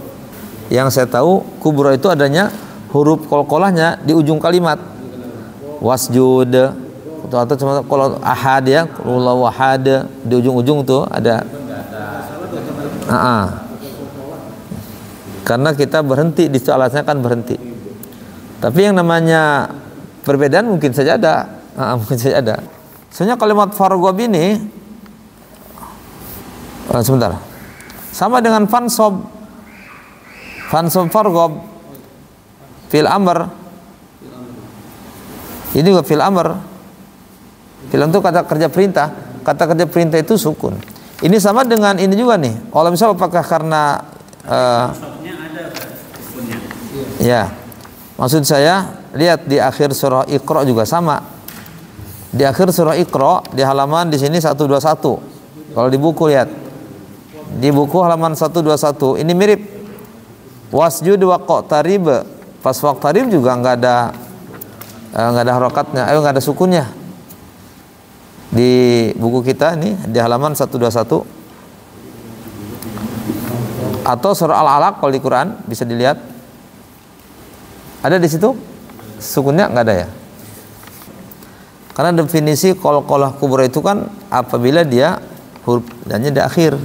Speaker 1: Yang saya tahu kubro itu adanya huruf qalqalahnya di ujung kalimat. Wasjud atau cuma kalau ahad ya, kalau wahad di ujung-ujung tuh ada. Karena kita berhenti di situ, alasnya kan berhenti. Tapi yang namanya perbedaan mungkin saja ada. Mungkin saja ada. Soalnya kalimat farghab ini sebentar. Sama dengan fansob. Fansob farghab fil amr. Ini juga fil amr. Fil itu kata kerja perintah. Kata kerja perintah itu sukun. Ini sama dengan ini juga nih. Kalau misalnya apakah karena ya, maksud saya lihat di akhir surah Iqra juga sama. Di akhir surah Iqra di halaman di sini 121. Kalau di buku lihat. Di buku halaman 121 ini mirip. Wasjud wa qtarib. Pas waqtarib juga enggak ada harokatnya, enggak ada sukunnya. Di buku kita ini di halaman 121. Atau surah Al-Alaq kalau di Quran bisa dilihat. Ada di situ sukunnya enggak ada ya? Karena definisi qalqalah kubra itu kan apabila dia huruf dannya di akhir.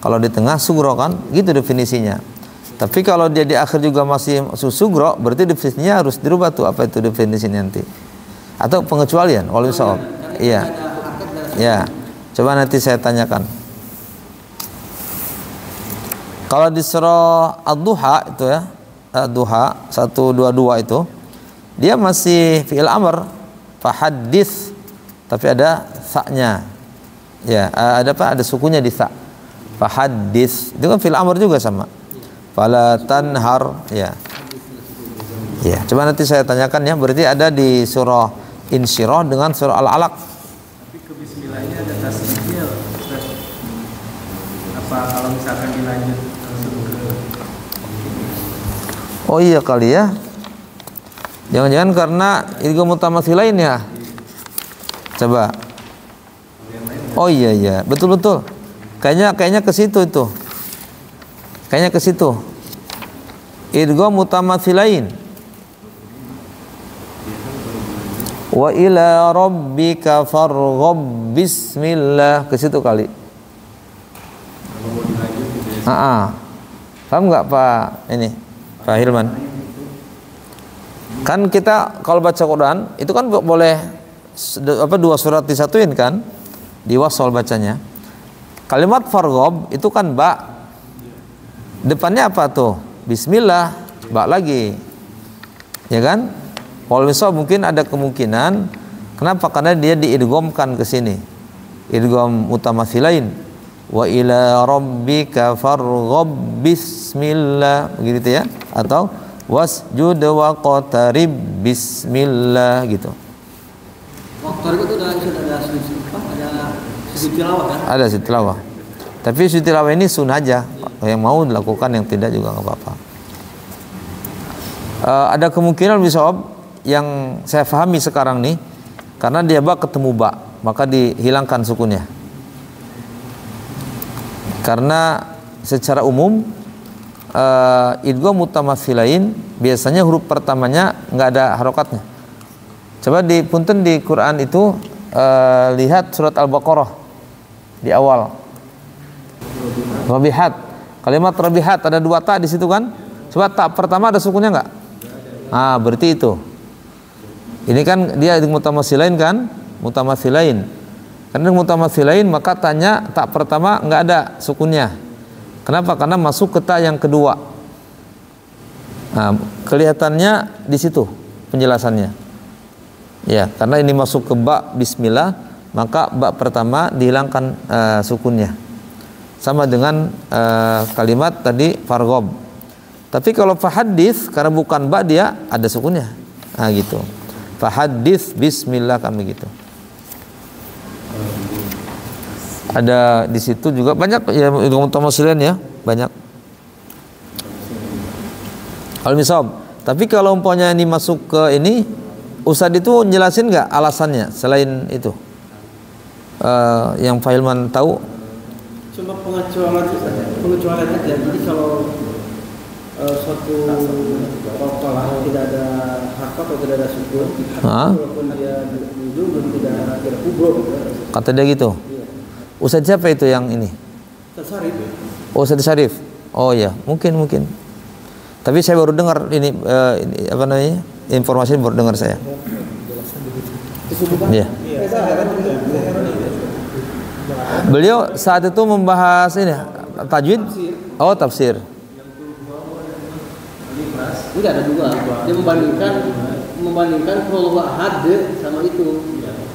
Speaker 1: Kalau di tengah sugro kan, gitu definisinya. Tapi kalau dia di akhir juga masih sugro, berarti definisinya harus dirubah tuh. Apa itu definisinya nanti? Atau pengecualian? Walau soal. Iya. Ya. Coba nanti saya tanyakan. Kalau di surah Ad-Duha itu ya, Ad-Duha 122 itu, dia masih fi'il amr, fahaddits, tapi ada sa-nya. Ya, ada apa? Ada sukunya di sa. Fahaddits itu kan fil amr juga sama. Fala tanhar ya. Ya, coba nanti saya tanyakan ya. Berarti ada di surah Insyirah dengan surah Al-Alaq.
Speaker 2: Tapi ke bismillahnya ada tasbih. Apa kalau misalkan dilanjut langsung ke
Speaker 1: Oh iya kali ya. Jangan-jangan karena idgham mutamatsilain ya. Coba. Oh iya, betul. Kayaknya ke situ itu. Kayaknya ke situ. Idgham mutamatsilain. Wa ila rabbika farghab bismillah, ke situ kali. Paham nggak Pak ini? Pak Hilman. Kan kita kalau baca Quran itu kan boleh dua surat disatuin kan? Di wasol bacanya. Kalimat farghab itu kan ba. Depannya apa tuh? Bismillah, ba lagi. Ya kan? Kalau misal mungkin ada kemungkinan kenapa? Karena dia diidghamkan ke sini. Idgham mutamatsilain. Wa ila rabbika farghab bismillah, begitu ya, atau wasjud waqtarib bismillah gitu.
Speaker 3: Waqtarib itu ada sujud tilawah kan?
Speaker 1: Ada sujud tilawah. Tapi sujud tilawah ini sunnah aja. Yang mau dilakukan, yang tidak juga nggak apa-apa. Ada kemungkinan bisa yang saya pahami sekarang nih, karena dia ba ketemu ba, maka dihilangkan sukunnya. Karena secara umum idgham mutamatsilain biasanya huruf pertamanya nggak ada harokatnya. Coba di punten di Quran itu lihat surat Al-Baqarah di awal. Rabihat, kalimat rabihat ada dua ta di situ kan? Coba ta pertama ada sukunnya nggak? Berarti itu. Ini kan dia idgham mutamatsilain kan? Mutamatsilain. Karena mutamatsilain maka tanya tak pertama nggak ada sukunnya. Kenapa? Karena masuk ke ta yang kedua. Kelihatannya di situ penjelasannya. Ya, karena ini masuk ke ba bismillah, maka ba pertama dihilangkan sukunnya. Sama dengan kalimat tadi farghab. Tapi kalau fahaddits karena bukan ba dia ada sukunnya. Gitu. Fahaddits bismillah kan begitu. Ada di situ juga banyak ya idgham mutamatsilain ya, banyak. Al-misab. Tapi kalau umpamanya ini masuk ke ini, Ustadz itu jelasin nggak alasannya selain itu? Yang Pak Hilman tahu?
Speaker 3: Cuma pengecualian aja. Jadi kalau suatu kolah tidak ada harkat atau tidak ada sukun, walaupun dia di ujung tidak kubro.
Speaker 1: Kata dia gitu. Ustadz siapa itu yang ini?
Speaker 3: Syarif.
Speaker 1: Oh, Ustadz Syarif. Oh ya, mungkin. Tapi saya baru dengar ini apa namanya? Informasi baru dengar saya. Iya. Beliau saat itu membahas ini tajwid. Oh, tafsir.
Speaker 3: Ini ada dua. Dia membandingkan kalau ahad sama itu.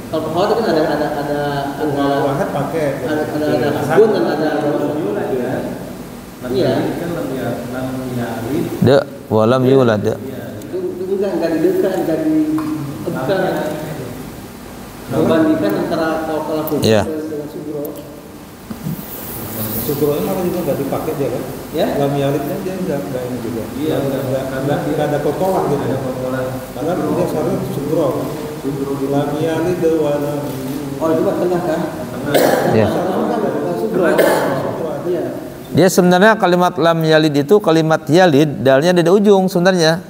Speaker 3: Kalau ahad kan ada
Speaker 2: pakai
Speaker 3: ada sukun dan ada iya.
Speaker 1: Da walam yulad.
Speaker 3: Itu enggak didekat, enggak dibuka. Membandingkan antara kalau
Speaker 1: Iya.
Speaker 3: dengan sugro.
Speaker 2: Sugro malah juga nggak dipakai dia kan?
Speaker 3: Ya?
Speaker 2: Lam yalidnya dia nggak ini juga. Iya, nggak ada kotolan gitu. Karena dia seharusnya sugro. Lam yalid wa lam.
Speaker 3: Oh, itu tengah kan?
Speaker 1: Ya.
Speaker 3: Sugro. Iya.
Speaker 1: Dia sebenarnya kalimat lam yalid itu kalimat yalid, dalnya ada di ujung sebenarnya.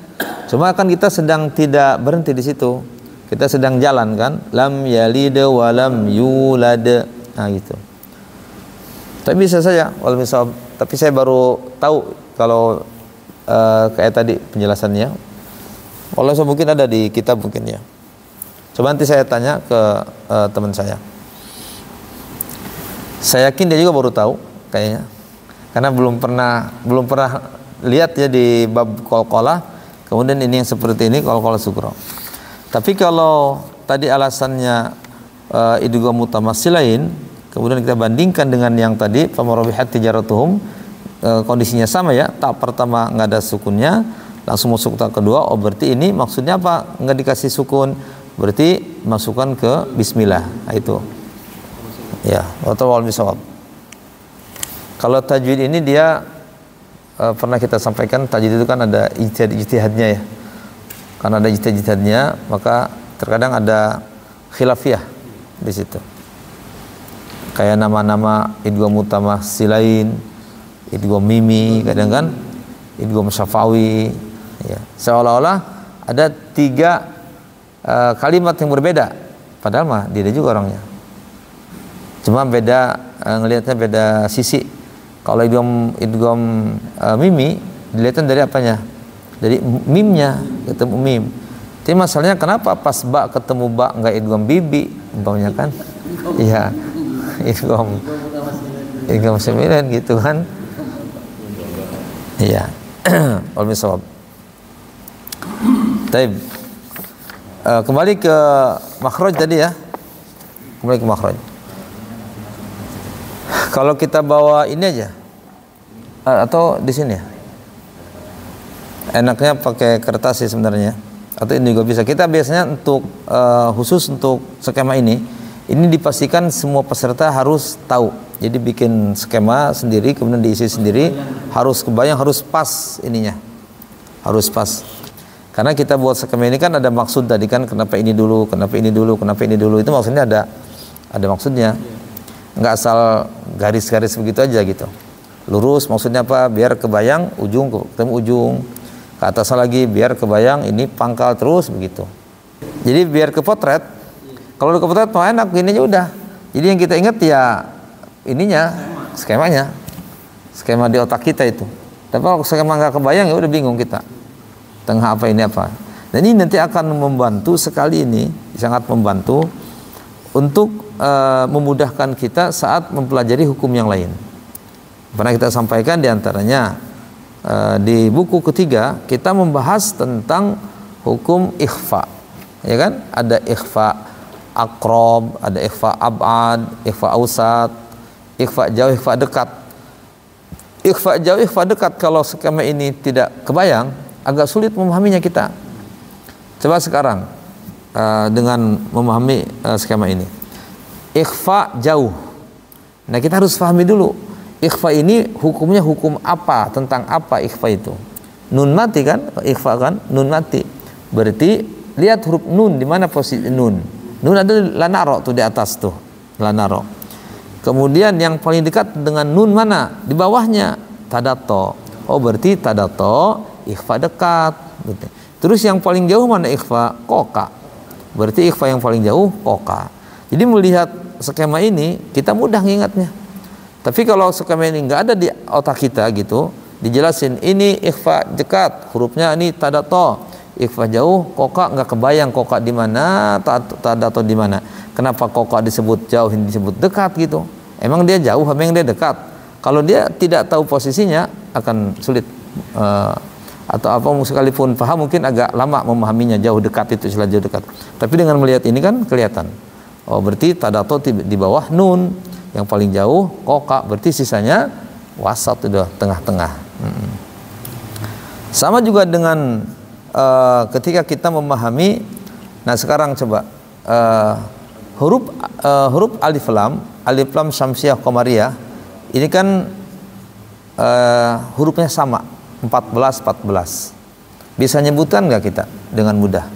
Speaker 1: Cuma kan kita sedang tidak berhenti di situ. Kita sedang jalan kan? Lam yalid wa lam yulad. Gitu. Tapi bisa saja wal misal, tapi saya baru tahu kalau kayak tadi penjelasannya. Walau mungkin ada di kitab mungkin ya. Coba nanti saya tanya ke teman saya. Saya yakin dia juga baru tahu kayaknya. Karena belum pernah lihat ya di bab qalqalah. Kemudian ini yang seperti ini qalqalah sugro. Tapi kalau tadi alasannya idgham mutamatsilain, kemudian kita bandingkan dengan yang tadi famarabihat tijaratuhum, kondisinya sama ya. Tahap pertama nggak ada sukunnya, langsung masuk tahap kedua. Oh berarti ini maksudnya apa? Nggak dikasih sukun, berarti masukkan ke bismillah. Nah, itu ya, atau wal bisawab. Kalau tajwid ini dia pernah kita sampaikan, tajwid itu kan ada ijtihadnya ya. Karena ada ijtihadnya, maka terkadang ada khilafiyah di situ. Kayak nama-nama idgham mutamatsilain, idgham mimi, kadang kan idgham syafawi ya. Seolah-olah ada 3 kalimat yang berbeda, padahal mah dia juga orangnya. Cuma beda ngelihatnya beda sisi. Kalau idgham mimi dilihatnya dari apanya? Dari mimnya, ketemu mim. Tapi masalahnya kenapa pas ba ketemu ba enggak idgham bibi umpamanya kan? Iya. Idgham 9 gitu kan? Iya. Wal misawab. Baik. Kembali ke makhraj tadi ya. Kembali ke makhraj. Kalau kita bawa ini aja atau di sini ya. Enaknya pakai kertas sih sebenarnya, atau ini juga bisa. Kita biasanya untuk khusus untuk skema ini dipastikan semua peserta harus tahu. Jadi bikin skema sendiri, kemudian diisi sendiri, harus kebayang, harus pas ininya, harus pas. Karena kita buat skema ini kan ada maksud tadi kan, kenapa ini dulu, kenapa ini dulu, kenapa ini dulu, itu maksudnya ada maksudnya. Nggak asal garis-garis begitu aja gitu. Lurus maksudnya apa? Biar kebayang ujung ketemu ujung. Ke atas lagi biar kebayang ini pangkal terus begitu. Jadi biar ke potret. Kalau udah ke potret mau enak gini aja udah. Jadi yang kita ingat ya ininya, skemanya. Skema di otak kita itu. Tapi kalau skema nggak kebayang ya udah bingung kita. Tengah apa ini apa. Dan ini nanti akan membantu sekali, ini sangat membantu untuk memudahkan kita saat mempelajari hukum yang lain. Pernah kita sampaikan diantaranya di buku ketiga kita membahas tentang hukum ikhfa, ya kan? Ada ikhfa aqrab, ada ikhfa ab'ad, ikhfa ausat, ikhfa jauh, ikhfa dekat. Ikhfa jauh, ikhfa dekat kalau skema ini tidak kebayang, agak sulit memahaminya kita. Coba sekarang dengan memahami skema ini. Ikhfa jauh. Nah, kita harus pahami dulu. Ikhfa ini hukumnya hukum apa? Tentang apa ikhfa itu? Nun mati kan? Ikhfa kan? Nun mati. Berarti lihat huruf nun di mana posisi nun. Nun ada lanaro tuh di atas tuh. Lanaro. Kemudian yang paling dekat dengan nun mana? Di bawahnya tadato. Oh, berarti tadato ikhfa dekat. Terus yang paling jauh mana ikhfa? Koka. Berarti ikhfa yang paling jauh koka. Jadi melihat skema ini kita mudah ngingatnya. Tapi kalau skema ini nggak ada di otak kita gitu, dijelasin ini ikhfa dekat, hurufnya ini tadato, ikhfa jauh, koka nggak kebayang koka di mana, tadato di mana. Kenapa koka disebut jauh, ini disebut dekat gitu? Emang dia jauh, emang dia dekat? Kalau dia tidak tahu posisinya akan sulit. Atau apa sekalipun paham mungkin agak lama memahaminya, jauh dekat itu istilah jauh dekat. Tapi dengan melihat ini kan kelihatan. Oh berarti tadato di bawah nun, yang paling jauh koka, berarti sisanya wasat, udah tengah-tengah. Sama juga dengan ketika kita memahami. Nah sekarang coba huruf alif lam syamsiah qamariyah ini kan hurufnya sama 14. Bisa nyebutkan nggak kita dengan mudah?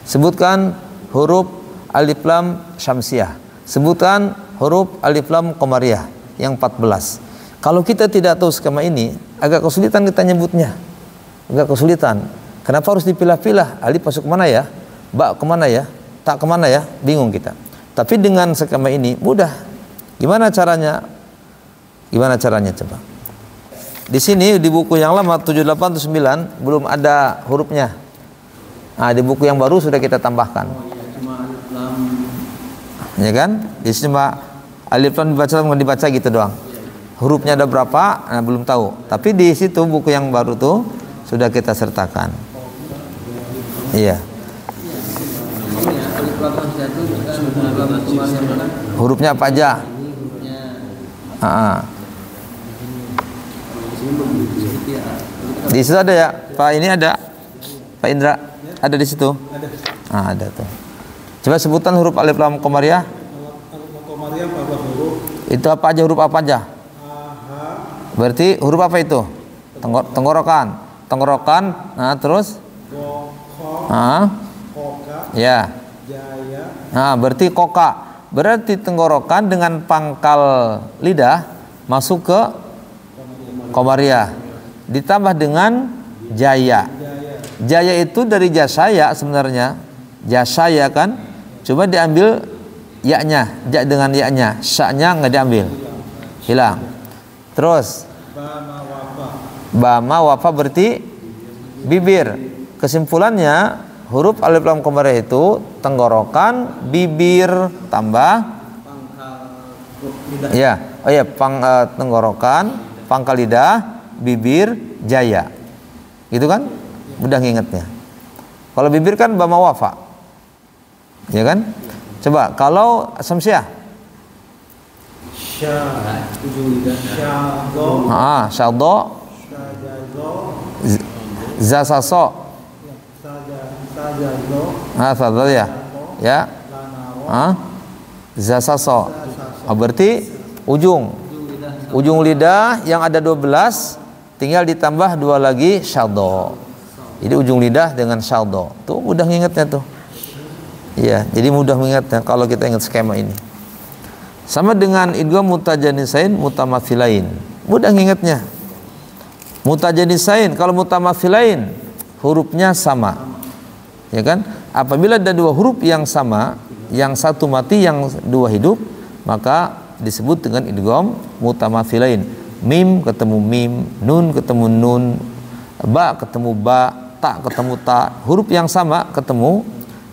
Speaker 1: Sebutkan huruf alif lam syamsiah. Sebutkan huruf alif lam qamariyah yang 14. Kalau kita tidak tahu skema ini, agak kesulitan kita nyebutnya. Agak kesulitan. Kenapa harus dipilah-pilah? Alif masuk kemana ya? Ba kemana ya? Tak kemana ya? Bingung kita. Tapi dengan skema ini mudah. Gimana caranya? Gimana caranya coba? Di sini di buku yang lama 78 9 belum ada hurufnya. Nah, di buku yang baru sudah kita tambahkan. Ya kan? Di sini cuma alif lam dibaca gitu doang. Hurufnya ada berapa? Nah, belum tahu. Tapi di situ buku yang baru tuh sudah kita sertakan. Iya. Hurufnya apa aja? Di situ ada ya, Pak, ini ada, Pak Indra, ada di situ. Ada tuh. Coba sebutan huruf alif lam qamariyah.
Speaker 2: Qamariyah 14 huruf.
Speaker 1: Itu apa aja, huruf apa aja? Berarti huruf apa itu? Tenggorokan. Nah terus? Ya. Nah berarti koka. Berarti tenggorokan dengan pangkal lidah masuk ke qamariyah. Ditambah dengan jaya. Jaya itu dari jasaya sebenarnya. Jasaya kan? Coba diambil ya-nya, ja dengan ya-nya, sya-nya nggak diambil, hilang. Terus bama wafa berarti bibir. Kesimpulannya huruf alif lam qamariyah itu tenggorokan, bibir tambah tenggorokan, pangkal lidah, bibir, jaya. Gitu kan? Mudah ngingetnya. Kalau bibir kan bama wafa. Ya kan? Coba kalau Samsiah. Syaddo. Zasaso. Fadhal ya. Ya. Zasaso. Berarti ujung lidah yang ada 12 tinggal ditambah 2 lagi syaddo. Jadi ujung lidah dengan syaddo. Tuh mudah ngingetnya tuh. Iya, jadi mudah mengingatnya kalau kita ingat skema ini. Sama dengan idgham mutajanisain mutamathilain. Mudah ngingetnya. Mutajanisain, kalau mutamathilain hurufnya sama. Ya kan? Apabila ada 2 huruf yang sama, yang satu mati, yang 2 hidup, maka disebut dengan idgham mutamathilain. Mim ketemu mim, nun ketemu nun, ba ketemu ba, ta ketemu ta. Huruf yang sama ketemu,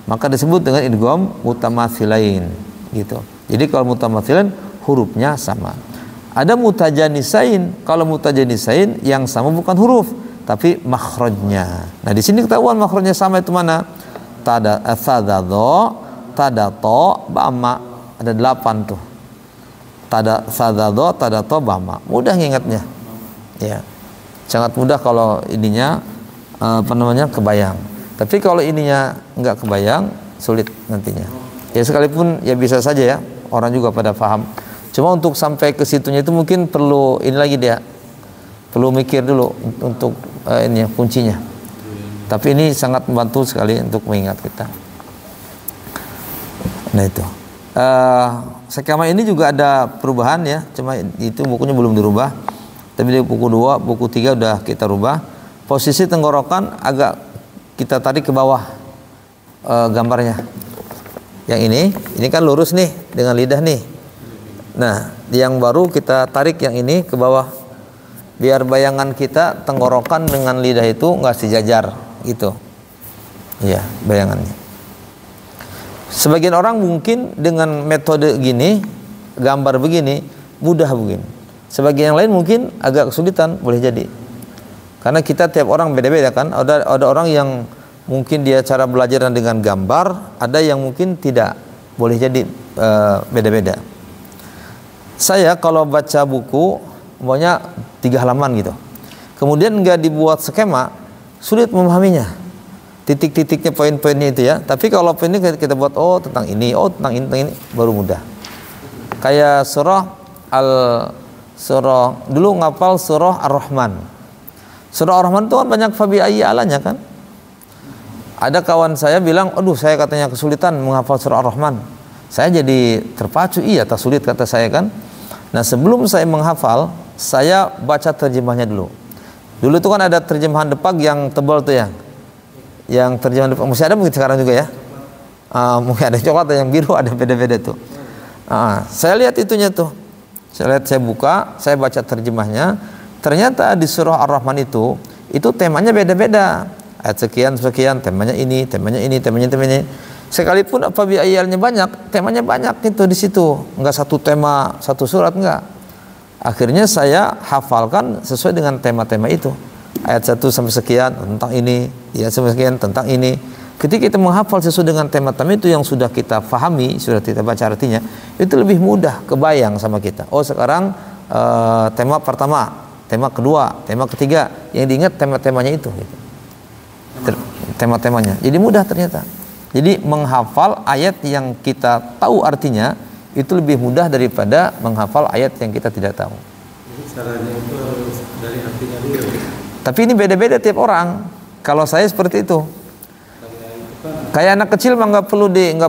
Speaker 1: maka disebut dengan idgham mutamathilain gitu. Jadi kalau mutamathilain hurufnya sama. Ada mutajanisain. Kalau mutajanisain yang sama bukan huruf tapi makhrajnya. Nah, di sini ketahuan makhrajnya sama itu mana? Tadado, tadato, bama. Ada 8 tuh. Tadado, tadato, bama. Mudah ngingatnya. Ya. Sangat mudah kalau ininya kebayang. Tapi kalau ininya nggak kebayang, sulit nantinya. Ya sekalipun ya bisa saja ya, orang juga pada paham. Cuma untuk sampai ke situnya itu mungkin perlu ini lagi dia, perlu mikir dulu untuk ini kuncinya. Tapi ini sangat membantu sekali untuk mengingat kita. Nah itu. Skema ini juga ada perubahan ya, cuma itu bukunya belum dirubah. Tapi di buku 2, buku 3 udah kita rubah. Posisi tenggorokan agak kita tarik ke bawah gambarnya. Yang ini kan lurus nih dengan lidah nih. Nah, yang baru kita tarik yang ini ke bawah. Biar bayangan kita tenggorokan dengan lidah itu nggak sejajar gitu. Iya, bayangannya. Sebagian orang mungkin dengan metode gini, gambar begini, mudah begini. Sebagian yang lain mungkin agak kesulitan, boleh jadi. Karena kita tiap orang beda-beda kan. Ada orang yang mungkin dia cara belajar dengan gambar, ada yang mungkin tidak. Boleh jadi beda-beda. Saya kalau baca buku, pokoknya 3 halaman gitu. Kemudian nggak dibuat skema, sulit memahaminya. Titik-titiknya, poin-poinnya itu ya. Tapi kalau poin ini kita buat tentang ini, tentang ini, baru mudah. Kayak surah dulu ngapal surah Ar-Rahman. Surah Ar-Rahman itu kan banyak fabi ayyi alanya kan. Ada kawan saya bilang, aduh saya katanya kesulitan menghafal surah Ar-Rahman. Saya jadi terpacu, iya tak sulit kata saya kan. Nah sebelum saya menghafal, saya baca terjemahnya dulu. Dulu itu kan ada terjemahan Depag yang tebal tuh ya. Yang terjemahan Depag, masih ada mungkin sekarang juga ya. Mungkin ada coklat, yang biru, ada beda-beda tuh. Saya lihat itunya tuh. Saya buka, saya baca terjemahnya. Ternyata di surah Ar-Rahman itu temanya beda-beda. Ayat sekian, temanya ini. Sekalipun apabila ayatnya banyak, temanya banyak itu di situ. Enggak satu tema, satu surat enggak. Akhirnya saya hafalkan sesuai dengan tema-tema itu. Ayat 1 sampai sekian tentang ini, ayat sampai sekian tentang ini. Ketika kita menghafal sesuai dengan tema-tema itu yang sudah kita fahami, sudah kita baca artinya, itu lebih mudah kebayang sama kita. Oh sekarang tema pertama, tema kedua, tema ketiga, yang diingat tema-temanya itu gitu. Tema-temanya. Jadi mudah ternyata. Jadi menghafal ayat yang kita tahu artinya itu lebih mudah daripada menghafal ayat yang kita tidak tahu.
Speaker 2: Jadi caranya itu harus dari artinya dulu.
Speaker 1: Tapi ini beda-beda tiap orang. Kalau saya seperti itu. Kayak anak kecil mah nggak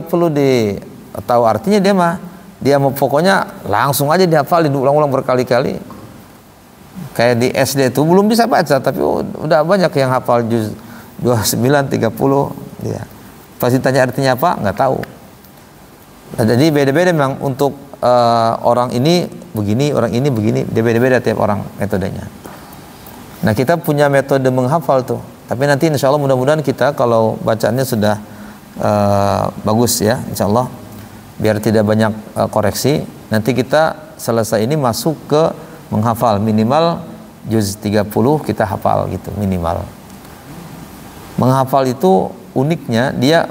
Speaker 1: perlu di tahu artinya, dia mau pokoknya langsung aja dihafalin, ulang-ulang berkali-kali. Kayak di SD itu belum bisa baca, tapi udah banyak yang hafal juz 29, 30 ya. Pasti tanya artinya apa, nggak tahu. Nah, jadi beda-beda memang untuk orang ini begini, orang ini begini, dia beda-beda tiap orang metodenya. Nah, kita punya metode menghafal tuh. Tapi nanti insya Allah mudah-mudahan kita kalau bacaannya sudah bagus ya, insya Allah, biar tidak banyak koreksi. Nanti kita selesai ini masuk ke menghafal minimal juz 30 kita hafal gitu minimal. Menghafal itu uniknya dia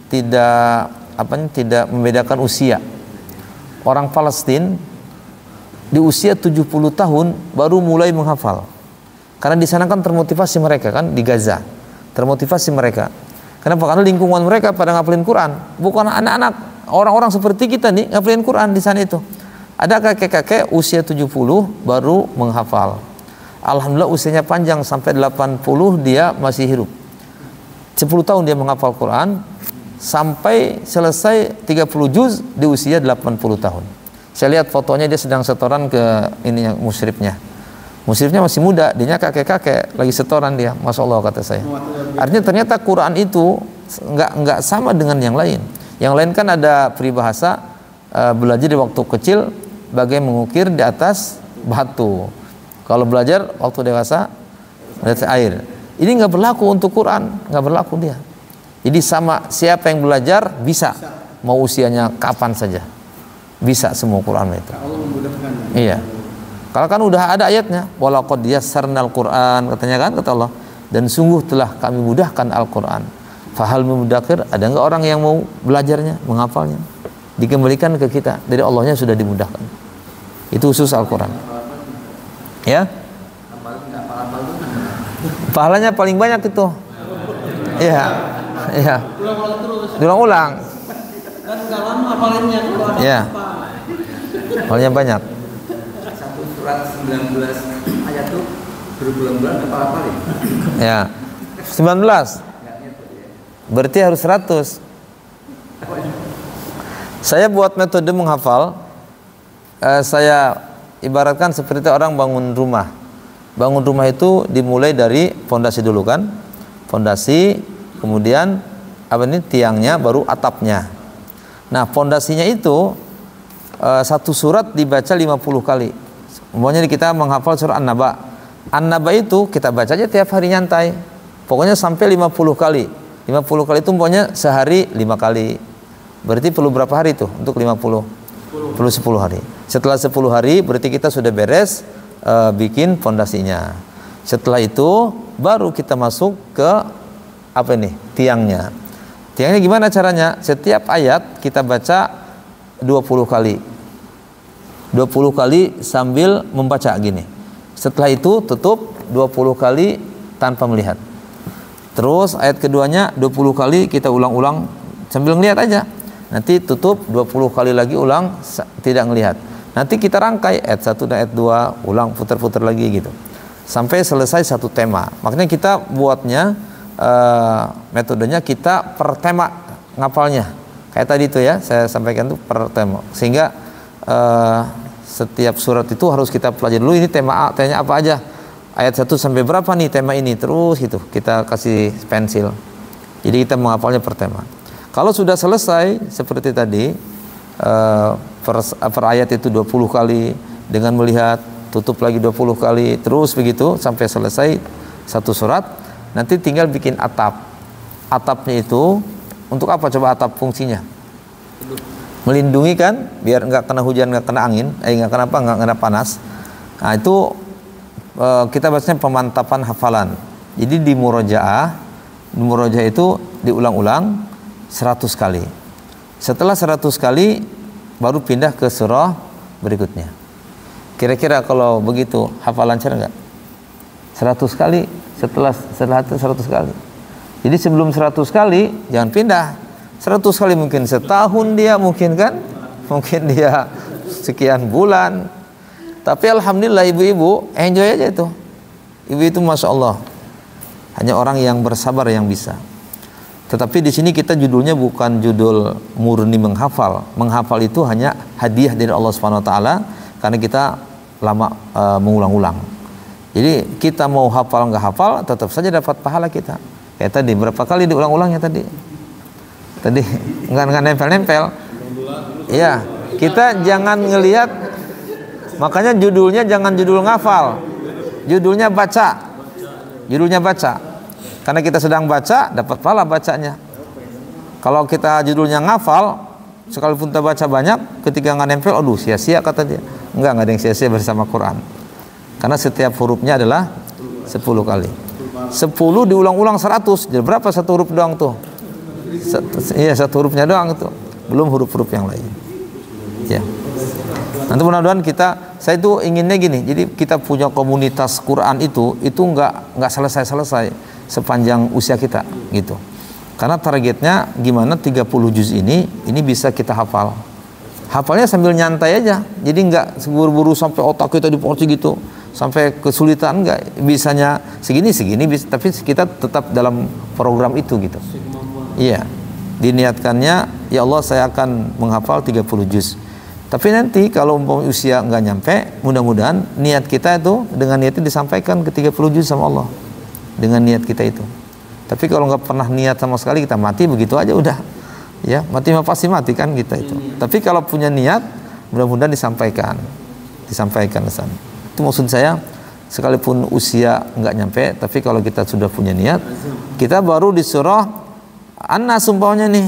Speaker 1: tidak membedakan usia. Orang Palestina di usia 70 tahun baru mulai menghafal. Karena di sana kan termotivasi mereka kan di Gaza. Termotivasi mereka. Kenapa? Karena lingkungan mereka pada ngapalin Quran. Bukan anak-anak, orang-orang seperti kita nih ngapalin Quran di sana itu. Ada kakek-kakek usia 70 baru menghafal. Alhamdulillah usianya panjang sampai 80 dia masih hidup. 10 tahun dia menghafal Quran sampai selesai 30 juz di usia 80 tahun. Saya lihat fotonya dia sedang setoran ke ininya musyrifnya. Musyrifnya masih muda, dia kakek-kakek lagi setoran dia. Masya Allah kata saya. Artinya ternyata Quran itu nggak sama dengan yang lain. Yang lain kan ada peribahasa belajar di waktu kecil bagai mengukir di atas batu. Kalau belajar waktu dewasa di atas air. Ini nggak berlaku untuk Quran, nggak berlaku dia. Jadi sama siapa yang belajar bisa, mau usianya kapan saja bisa semua Quran itu.
Speaker 3: Allah memudahkan.
Speaker 1: Iya. Kalau kan udah ada ayatnya, walaqad yassarnal Quran katanya kan kata Allah, dan sungguh telah kami mudahkan Al-Quran. Fahal mudakir, ada enggak orang yang mau belajarnya, menghafalnya? Dikembalikan ke kita, dari Allahnya sudah dimudahkan. Itu khusus Al-Quran. Ya? Pahalanya paling banyak itu. Iya. Iya. Diulang-ulang.
Speaker 3: Kan enggak lama hafalinnya kalau ada
Speaker 1: Iya. Pahalanya banyak.
Speaker 3: satu surat 19 ayat tuh berbulan-bulan hafal-hafalin.
Speaker 1: Ya. 19. Berarti harus 100. Saya buat metode menghafal, saya ibaratkan seperti orang bangun rumah. Bangun rumah itu dimulai dari fondasi dulu kan, fondasi, kemudian tiangnya, baru atapnya. Nah fondasinya itu satu surat dibaca 50 kali. Umpamanya kita menghafal surah An-Naba. An-Naba itu kita baca aja tiap hari nyantai. Pokoknya sampai 50 kali. 50 kali itu umpamanya sehari 5 kali. Berarti perlu berapa hari tuh untuk 50? Perlu 10 hari. Setelah 10 hari berarti kita sudah beres bikin fondasinya. Setelah itu baru kita masuk ke tiangnya. Tiangnya gimana caranya? Setiap ayat kita baca 20 kali. 20 kali sambil membaca gini. Setelah itu tutup 20 kali tanpa melihat. Terus ayat keduanya 20 kali kita ulang-ulang sambil ngelihat aja. Nanti tutup 20 kali lagi ulang tidak ngelihat. Nanti kita rangkai ayat 1 dan ayat 2 ulang putar-putar lagi gitu. Sampai selesai satu tema. Makanya kita buatnya metodenya kita per tema ngapalnya. Kayak tadi itu ya, saya sampaikan tuh per tema. Sehingga setiap surat itu harus kita pelajari dulu ini tema A, temanya apa aja. Ayat 1 sampai berapa nih tema ini, terus gitu. Kita kasih pensil. Jadi kita menghafalnya per tema. Kalau sudah selesai seperti tadi per ayat itu 20 kali dengan melihat, tutup lagi 20 kali, terus begitu sampai selesai satu surat. Nanti tinggal bikin atap. Atapnya itu untuk apa coba atap fungsinya? Melindungi kan, biar nggak kena hujan, nggak kena angin, nggak kena panas. Nah itu kita bahasnya pemantapan hafalan. Jadi di murojaah itu diulang-ulang 100 kali. Setelah 100 kali baru pindah ke surah berikutnya. Kira-kira kalau begitu hafal lancar nggak? 100 kali, setelah itu 100 kali. Jadi sebelum 100 kali jangan pindah. 100 kali mungkin setahun dia, mungkin kan? Mungkin dia sekian bulan. Tapi alhamdulillah ibu-ibu enjoy aja itu. Ibu itu masya Allah hanya orang yang bersabar yang bisa. Tetapi di sini kita judulnya bukan judul murni menghafal. Menghafal itu hanya hadiah dari Allah Subhanahu Wa Taala karena kita lama mengulang-ulang. Jadi kita mau hafal nggak hafal tetap saja dapat pahala kita. Kayak tadi berapa kali diulang-ulangnya tadi? Tadi nggak nempel-nempel. Iya, kita jangan ngelihat. Makanya judulnya jangan judul ngafal. Judulnya baca. Judulnya baca. Karena kita sedang baca dapat pahala bacanya. Kalau kita judulnya ngafal, sekalipun kita baca banyak, ketika nggak nempel, aduh sia-sia kata dia. Enggak ada yang sia-sia bersama Quran. Karena setiap hurufnya adalah 10 kali. 10 diulang-ulang 100. Jadi berapa satu huruf doang tuh? Iya, satu hurufnya doang itu. Belum huruf-huruf yang lain. Ya. Nanti mudah-mudahan saya itu inginnya gini. Jadi kita punya komunitas Quran itu enggak selesai-selesai sepanjang usia kita gitu. Karena targetnya gimana 30 juz ini bisa kita hafal. Hafalnya sambil nyantai aja. Jadi enggak buru-buru sampai otak kita diporsi gitu. Sampai kesulitan enggak. Bisanya segini tapi kita tetap dalam program itu gitu. Iya. Diniatkannya ya Allah saya akan menghafal 30 juz. Tapi nanti kalau usia enggak nyampe, mudah-mudahan niat kita itu dengan niat itu disampaikan ke 30 juz sama Allah. Dengan niat kita itu. Tapi kalau enggak pernah niat sama sekali kita mati begitu aja udah. Ya, mati pasti mati kan kita itu. Tapi kalau punya niat, mudah-mudahan disampaikan ke sana. Itu maksud saya, sekalipun usia enggak nyampe, tapi kalau kita sudah punya niat, kita baru disuruh Anas umpamanya nih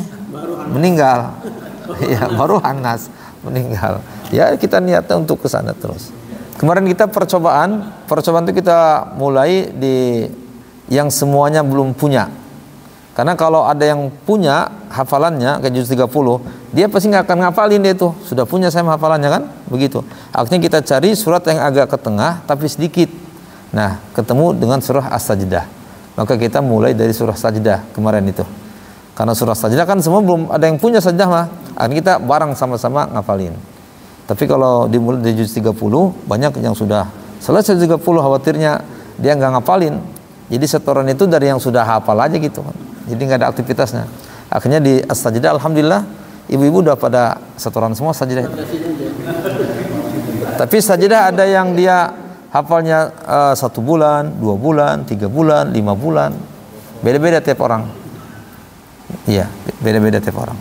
Speaker 1: meninggal. Ya, baru Anas meninggal. Ya, kita niatnya untuk ke sana terus. Kemarin kita percobaan itu kita mulai di yang semuanya belum punya. Karena kalau ada yang punya hafalannya kayak juz 30, dia pasti nggak akan ngapalin dia tuh. Sudah punya saya hafalannya kan? Begitu. Akhirnya kita cari surat yang agak ke tengah tapi sedikit. Nah, ketemu dengan surah As-Sajdah. Maka kita mulai dari surah Sajdah kemarin itu. Karena surah Sajdah kan semua belum ada yang punya Sajdah mah. Akhirnya kita bareng sama-sama ngapalin. Tapi kalau dimulai dari juz 30, banyak yang sudah selesai 30 khawatirnya dia nggak ngapalin. Jadi setoran itu dari yang sudah hafal aja gitu kan. Jadi nggak ada aktivitasnya. Akhirnya di As-Sajdah alhamdulillah ibu-ibu udah pada setoran semua Sajdah. Tapi Sajdah ada yang dia hafalnya 1 bulan, 2 bulan, 3 bulan, 5 bulan. Beda-beda tiap orang. Iya, beda-beda tiap orang.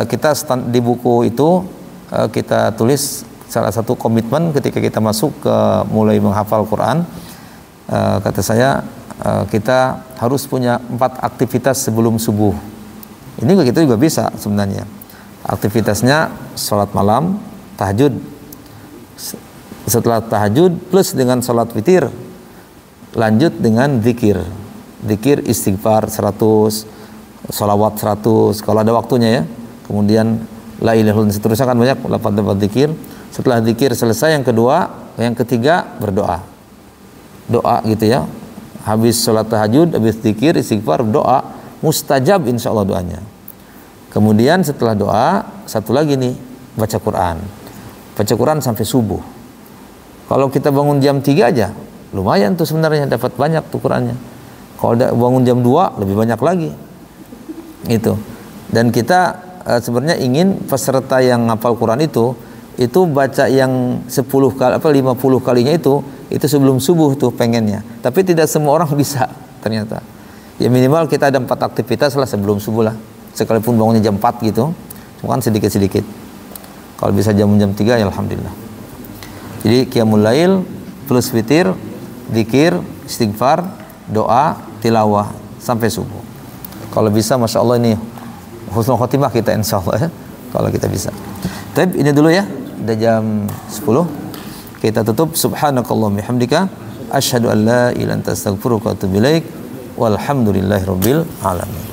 Speaker 1: Kita di buku itu kita tulis salah satu komitmen ketika kita masuk ke mulai menghafal Quran. Kata saya kita harus punya 4 aktivitas sebelum subuh. Ini kita juga bisa sebenarnya. Aktivitasnya sholat malam, tahajud. Setelah tahajud plus dengan sholat witir, lanjut dengan zikir. Zikir istighfar 100, sholawat 100 kalau ada waktunya ya. Kemudian la ilaha illallah seterusnya kan banyak lafaz zikir. Setelah zikir selesai yang kedua, yang ketiga berdoa. Doa gitu ya. Habis sholat tahajud, habis zikir, istighfar, doa, mustajab insyaallah doanya. Kemudian setelah doa, satu lagi nih, baca Quran. Baca Quran sampai subuh. Kalau kita bangun jam 3 aja, lumayan tuh sebenarnya dapat banyak tuh Qurannya. Kalau bangun jam 2, lebih banyak lagi. Itu. Dan kita sebenarnya ingin peserta yang ngapal Quran itu baca yang 10 kali 50 kalinya itu sebelum subuh tuh pengennya. Tapi tidak semua orang bisa ternyata. Ya minimal kita ada 4 aktivitas lah sebelum subuh lah. Sekalipun bangunnya jam 4 gitu, cuma kan sedikit-sedikit. Kalau bisa jam 3 ya alhamdulillah. Jadi qiyamul lail plus witir, zikir, istighfar, doa, tilawah sampai subuh. Kalau bisa masya Allah ini husnul khotimah kita insyaallah ya. Kalau kita bisa. Tapi ini dulu ya. Udah jam 10. Kita tutup subhanakallahumma bihamdika asyhadu an la ilaha illa anta astaghfiruka wa atubu ilaik walhamdulillahirabbil alamin.